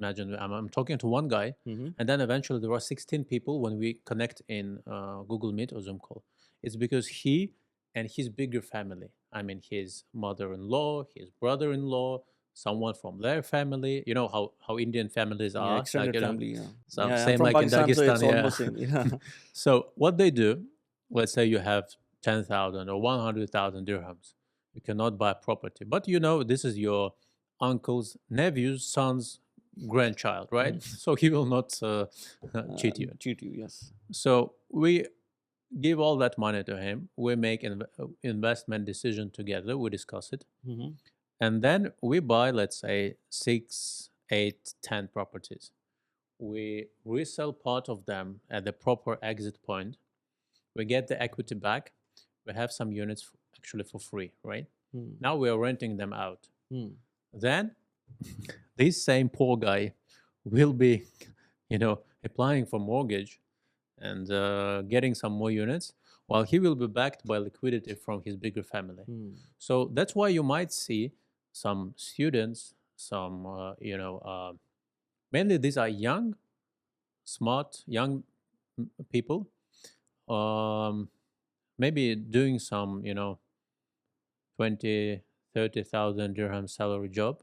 Imagine I'm talking to one guy, Mhm. and then eventually there are 16 people when we connect in Google Meet or Zoom call. It's because he and his bigger family. I mean, his mother-in-law, his brother-in-law, someone from their family. You know how Indian families Yeah, are, like extended family, yeah. some Yeah, I'm same from like in Pakistan, so it's Dagestan, yeah. almost same. Yeah. So what they do, let's say you have 10,000 or 100,000 dirhams, you cannot buy property, but this is your uncle's nephew's son's grandchild, right? Mm. So he will not cheat you. Cheat you, yes. So we give all that money to him. We make investment decision together. We discuss it, Mhm. and then we buy, let's say, 6, 8, 10 properties. We resell part of them at the proper exit point. We get the equity back. We have some units actually for free, right? Mm. Now we are renting them out. Mm. Then this same poor guy will be, applying for mortgage and getting some more units, while he will be backed by liquidity from his bigger family. Mm. So that's why you might see some students, mainly these are young, smart, young people, um, maybe doing some, 20, 30,000 dirham salary job,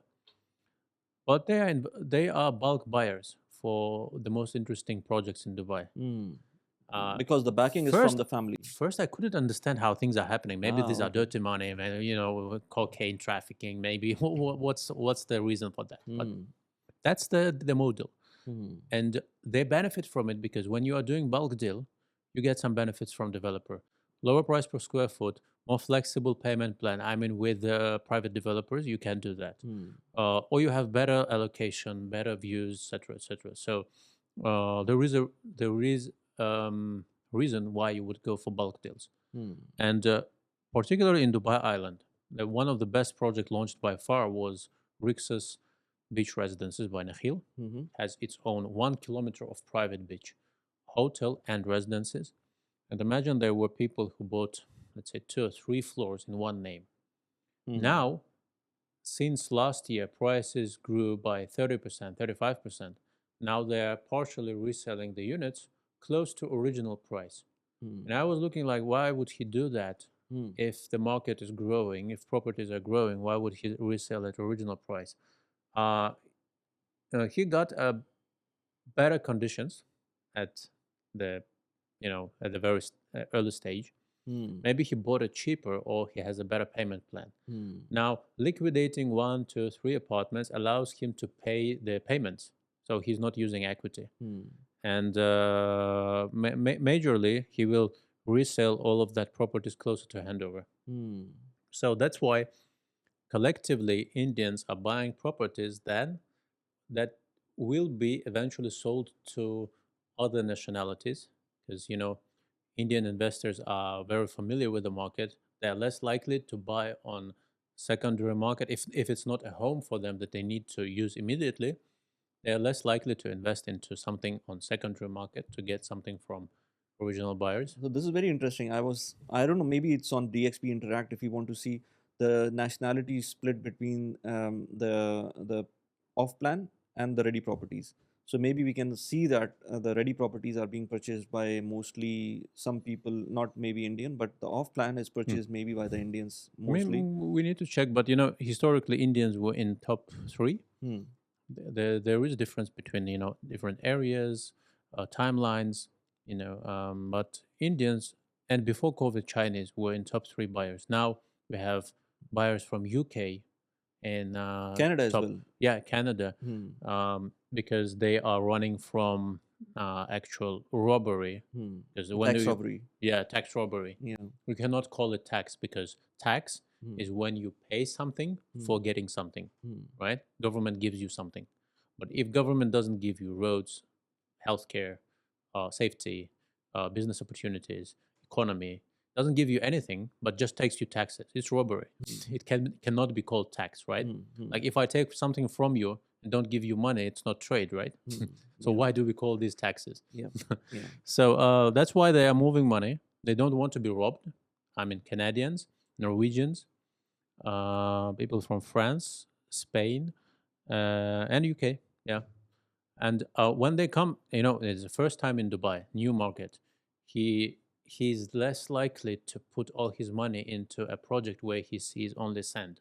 but they are bulk buyers for the most interesting projects in Dubai. Mm. Uh, Because the backing is from first, the family. first I couldn't understand how things are happening. Maybe Ah, these are okay. dirty money, cocaine trafficking. Maybe what's the reason for that? But Mm. that's the model, Mm. and they benefit from it because when you are doing bulk deal, you get some benefits from developer, lower price per square foot, more flexible payment plan. I mean, with private developers, you can do that, Mm. or you have better allocation, better views, etc., etc. So there is reason why you would go for bulk deals, Mm. and particularly in Dubai Island, one of the best project launched by far was Rixos Beach Residences by Nakhil. Mhm. Has its own 1 kilometer of private beach, hotel and residences. And imagine there were people who bought, let's say, 2 or 3 floors in one name. Mm. Now, since last year, prices grew by 30%, 35%. Now they are partially reselling the units close to original price. Mm. And I was looking like, why would he do that? Mm. If the market is growing, if properties are growing, why would he resell at original price? Uh, he got better conditions at the at the very early stage. Mm. Maybe he bought it cheaper or he has a better payment plan. Mm. Now, liquidating 1, 2, 3 apartments allows him to pay the payments, so he's not using equity. Mm. And majorly, he will resell all of that properties closer to handover. Mm. So that's why collectively Indians are buying properties that will be eventually sold to other nationalities, because Indian investors are very familiar with the market. They are less likely to buy on secondary market if it's not a home for them that they need to use immediately. They are less likely to invest into something on secondary market to get something from original buyers. So this is very interesting. I don't know, maybe it's on DXP Interact if you want to see the nationality split between the off plan and the ready properties. So maybe we can see that the ready properties are being purchased by mostly some people, not maybe Indian, but the off plan is Hmm. purchased maybe by the Indians I mostly. mean, we need to check, but historically Indians were in top three. Hmm. There is a difference between different areas, timelines, but Indians and before COVID, Chinese were in top three buyers. Now we have buyers from UK and Canada as top, well. yeah, Canada, Hmm. because they are running from actual robbery. Hmm. Because when Tax you, robbery. yeah, tax robbery, Yeah. we cannot call it tax because tax Hmm. is when you pay something Hmm. for getting something, Hmm. right? Government gives you something, but if government doesn't give you roads, healthcare, safety, business opportunities, economy, doesn't give you anything, but just takes you taxes, it's robbery. Hmm. It cannot be called tax, right? Hmm. Hmm. Like if I take something from you and don't give you money, it's not trade, right? Hmm. So Yeah. why do we call these taxes? Yeah. Yeah. So that's why they are moving money. They don't want to be robbed. I mean, Canadians, Norwegians, people from France, Spain, and UK. Yeah. And when they come, it's the first time in Dubai, new market. He's less likely to put all his money into a project where he sees only sand.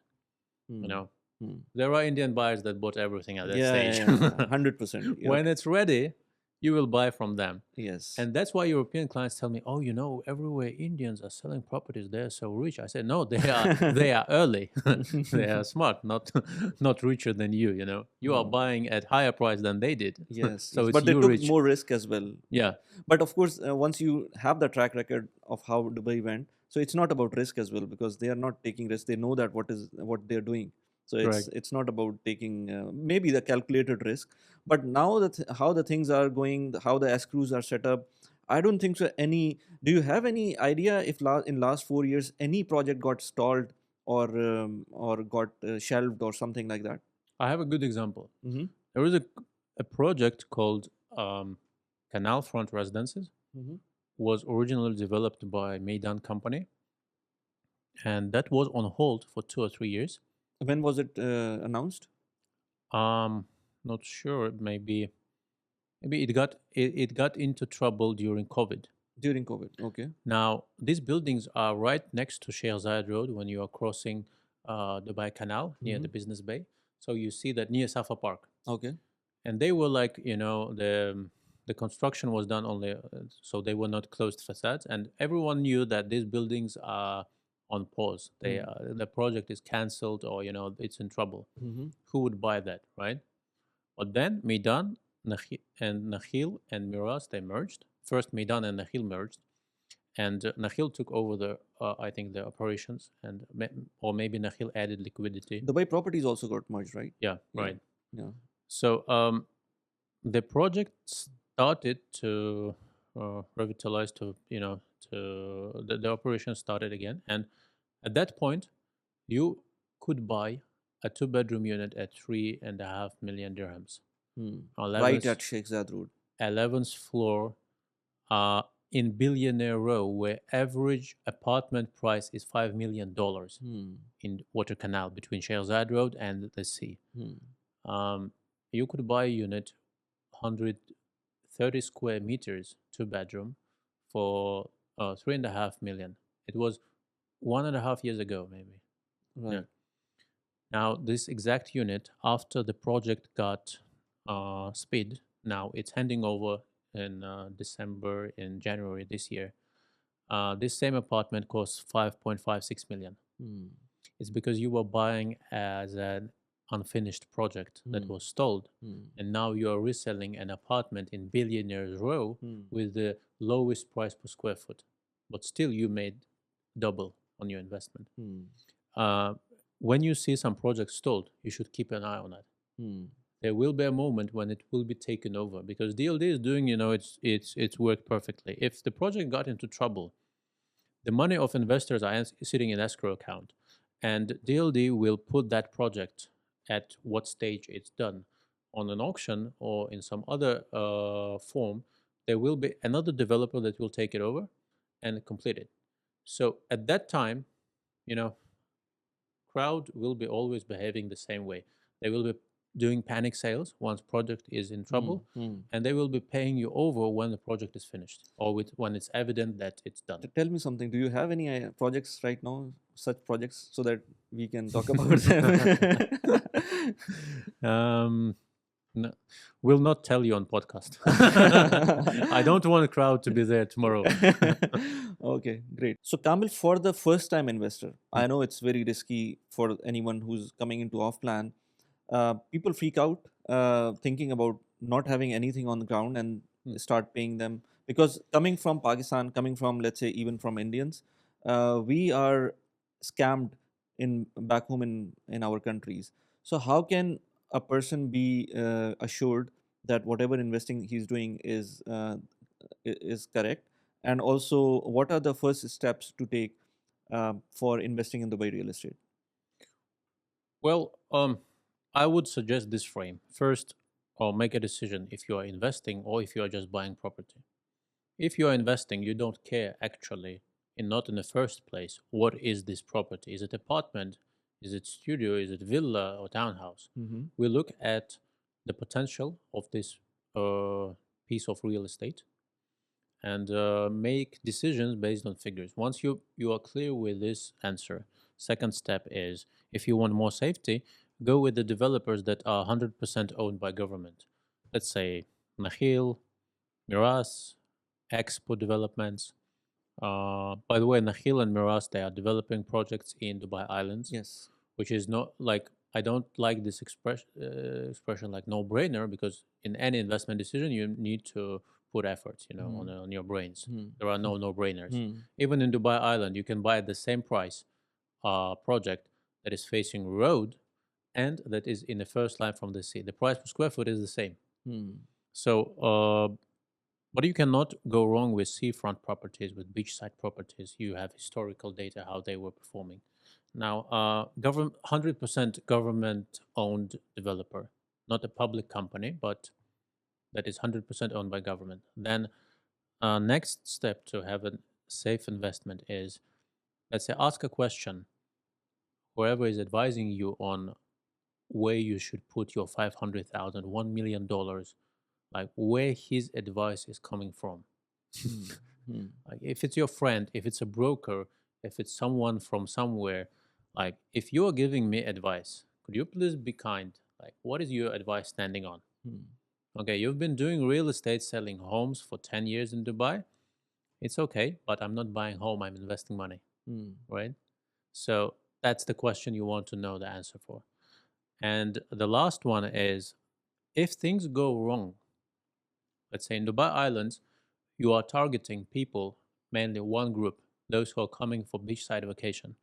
You Hmm. know, Hmm. there are Indian buyers that bought everything at that Yeah, stage. yeah, yeah, 100%. Yeah, When okay. it's ready, you will buy from them. Yes. And that's why European clients tell me, "Oh, everywhere Indians are selling properties, they're so rich." I said, "No, they are early. They are smart, not not richer than you. You are No. buying at higher price than they did, Yes, so yes. it's But they you took rich." more risk as well. Yeah, But of course, once you have the track record of how Dubai went, so it's not about risk as well because they are not taking risk. They know that what they're doing. So it's correct. it's not about taking maybe the calculated risk. But now that how the things are going, how the escrows are set up, I don't think so. Do you have any idea if in last 4 years any project got stalled or got shelved or something like that? I have a good example. Mm-hmm. There is a project called Canal Front Residences. Mm-hmm. Was originally developed by Maidan Company, and that was on hold for 2 or 3 years. When was it announced? Um, Not sure. Maybe it got into trouble during COVID. During COVID. Okay. Now these buildings are right next to Sheikh Zayed Road when you are crossing Dubai Canal near Mm-hmm. the Business Bay. So you see that near Safa Park, Okay. and they were like the construction was done only so they were not closed facades, and everyone knew that these buildings are on pause. The project is cancelled, or it's in trouble. Mm-hmm. Who would buy that, right? But then Maidan, and Nakhil and Miraz, they merged. First Maidan and Nakhil merged, and Nakhil took over I think the operations, and or maybe Nakhil added liquidity. Dubai Properties also got merged, right? Yeah, Yeah. right. Yeah. So the project started to revitalize, the operation started again, and at that point you could buy a two-bedroom unit at 3.5 million dirhams. Hmm. Right 11th at Sheikh Zayed Road. 11th floor, uh, in Billionaire Row, where average apartment price is $5 million Hmm. in Water Canal between Sheikh Zayed Road and the sea. Hmm. Um, you could buy a unit 130 square meters, two bedroom, for 3.5 million. It was 1.5 years ago, maybe. Yeah. Right. Now this exact unit, after the project got speed, now it's handing over in December, in January this year. This same apartment costs 5.56 million. Hmm. It's because you were buying as an unfinished project that Hmm. was stalled, Hmm. and now you are reselling an apartment in Billionaires Row Hmm. with the lowest price per square foot, but still you made double on your investment. Hmm. Uh, when you see some projects stalled, you should keep an eye on it. Hmm. There will be a moment when it will be taken over, because DLD is doing, it's worked perfectly. If the project got into trouble, the money of investors are sitting in escrow account, and DLD will put that project at what stage it's done on an auction or in some other form. There will be another developer that will take it over and complete it. So at that time, you know, crowd will be always behaving the same way. They will be doing panic sales once project is in Hmm. trouble, Hmm. and they will be paying you over when the project is finished, or when it's evident that it's done. Tell me something. Do you have any projects right now, such projects, so that we can talk about them? um, no, will not tell you on podcast. I don't want a crowd to be there tomorrow. Okay, great. So, Kamil, for the first time investor, Mm. I know it's very risky for anyone who's coming into off plan. People freak out thinking about not having anything on the ground and Mm. start paying them because coming from Pakistan, coming from, let's say, even from Indians, we are scammed in back home in our countries. So how can a person be assured that whatever investing he's doing is correct, and also what are the first steps to take for investing in Dubai real estate? Well, I would suggest this frame first, or make a decision if you are investing or if you are just buying property. If you are investing, you don't care actually, not in the first place, what is this property? Is it apartment? Is it studio? Is it villa or townhouse? Mm-hmm. We look at the potential of this a piece of real estate and make decisions based on figures. Once you are clear with this answer, second step is, if you want more safety, go with the developers that are 100% owned by government. Let's say Nakhil, Miras, Expo developments. By the way, Nakhil and Miras, they are developing projects in Dubai Islands, Yes. which is not like, I don't like this expression like no brainer, because in any investment decision you need to put efforts, on your brains. Hmm. There are no brainers. Hmm. Even in Dubai Island, you can buy at the same price a project that is facing road and that is in the first line from the sea. The price per square foot is the same. Hmm. So, but you cannot go wrong with seafront properties, with beachside properties. You have historical data how they were performing. Now, government 100% government-owned developer, not a public company, but that is 100% owned by government. Then, next step to have a safe investment is, let's say, ask a question. Whoever is advising you on where you should put your 500,000, $1 million, like where his advice is coming from. Hmm. Hmm. Like if it's your friend, if it's a broker, if it's someone from somewhere, like if you're giving me advice, could you please be kind? Like, what is your advice standing on? Hmm. Okay, you've been doing real estate, selling homes for 10 years in Dubai. It's okay, but I'm not buying home, I'm investing money, Hmm. right? So that's the question you want to know the answer for. And the last one is, if things go wrong, let's say in Dubai Islands, you are targeting people, mainly one group, those who are coming for beachside vacation.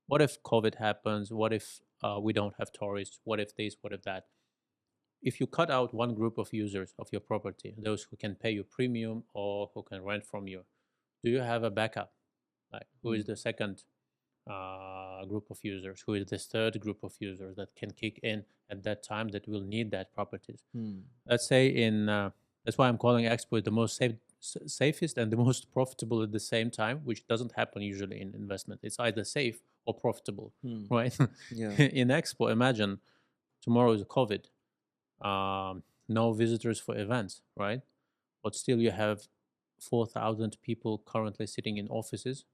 What if COVID happens? What if we don't have tourists? What if this? What if that? If you cut out one group of users of your property, those who can pay you premium or who can rent from you, do you have a backup? Like, who is Hmm. the second group of users? Who is the third group of users that can kick in at that time that will need that properties? Hmm. Let's say that's why I'm calling Expo the most safest and the most profitable at the same time, which doesn't happen usually in investment. It's either safe or profitable, Hmm. right? Yeah. In Expo, imagine tomorrow is COVID, no visitors for events, right? But still, you have 4,000 people currently sitting in offices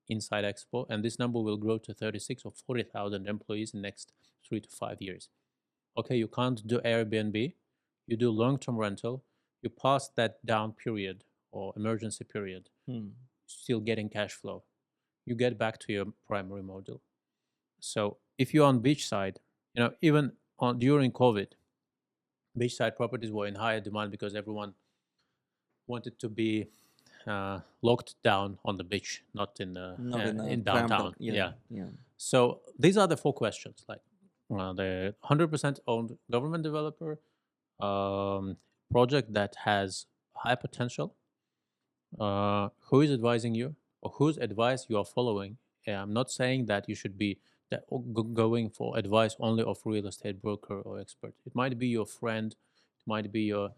inside Expo, and this number will grow to 36 or 40,000 employees in the next 3 to 5 years. Okay, you can't do Airbnb, you do long-term rental, you pass that down period or emergency period, Hmm. still getting cash flow. You get back to your primary model. So if you're on beachside, even during COVID, beachside properties were in higher demand because everyone wanted to be locked down on the beach, not Not in a in cramped up. downtown. Yeah. Yeah. Yeah. So these are the four questions: like the 100% owned government developer, um, project that has high potential, who is advising you or whose advice you are following. I'm not saying that you should be going for advice only of real estate broker or expert. It might be your friend, it might be your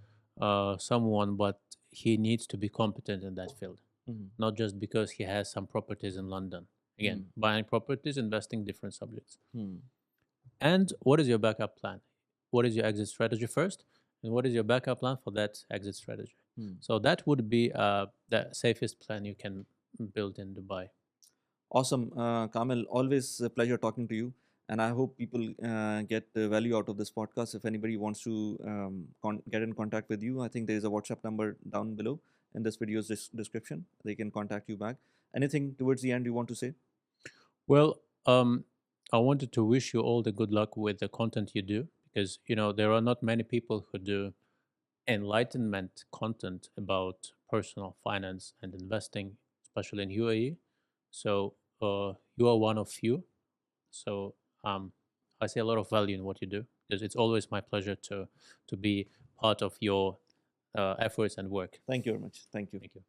someone, but he needs to be competent in that field, Hmm. not just because he has some properties in London. Again, Hmm. buying properties, investing, different subjects. Hmm. And what is your backup plan? What is your exit strategy first? And what is your backup plan for that exit strategy? Hmm. So that would be the safest plan you can build in Dubai. Awesome, Kamil. Always a pleasure talking to you, and I hope people get value out of this podcast. If anybody wants to get in contact with you, I think there is a WhatsApp number down below in this video's description. They can contact you back. Anything towards the end you want to say? Well, I wanted to wish you all the good luck with the content you do, because there are not many people who do enlightenment content about personal finance and investing, especially in UAE. So you are one of few. So I see a lot of value in what you do, because it's always my pleasure to be part of your efforts and work. Thank you very much. Thank you. Thank you.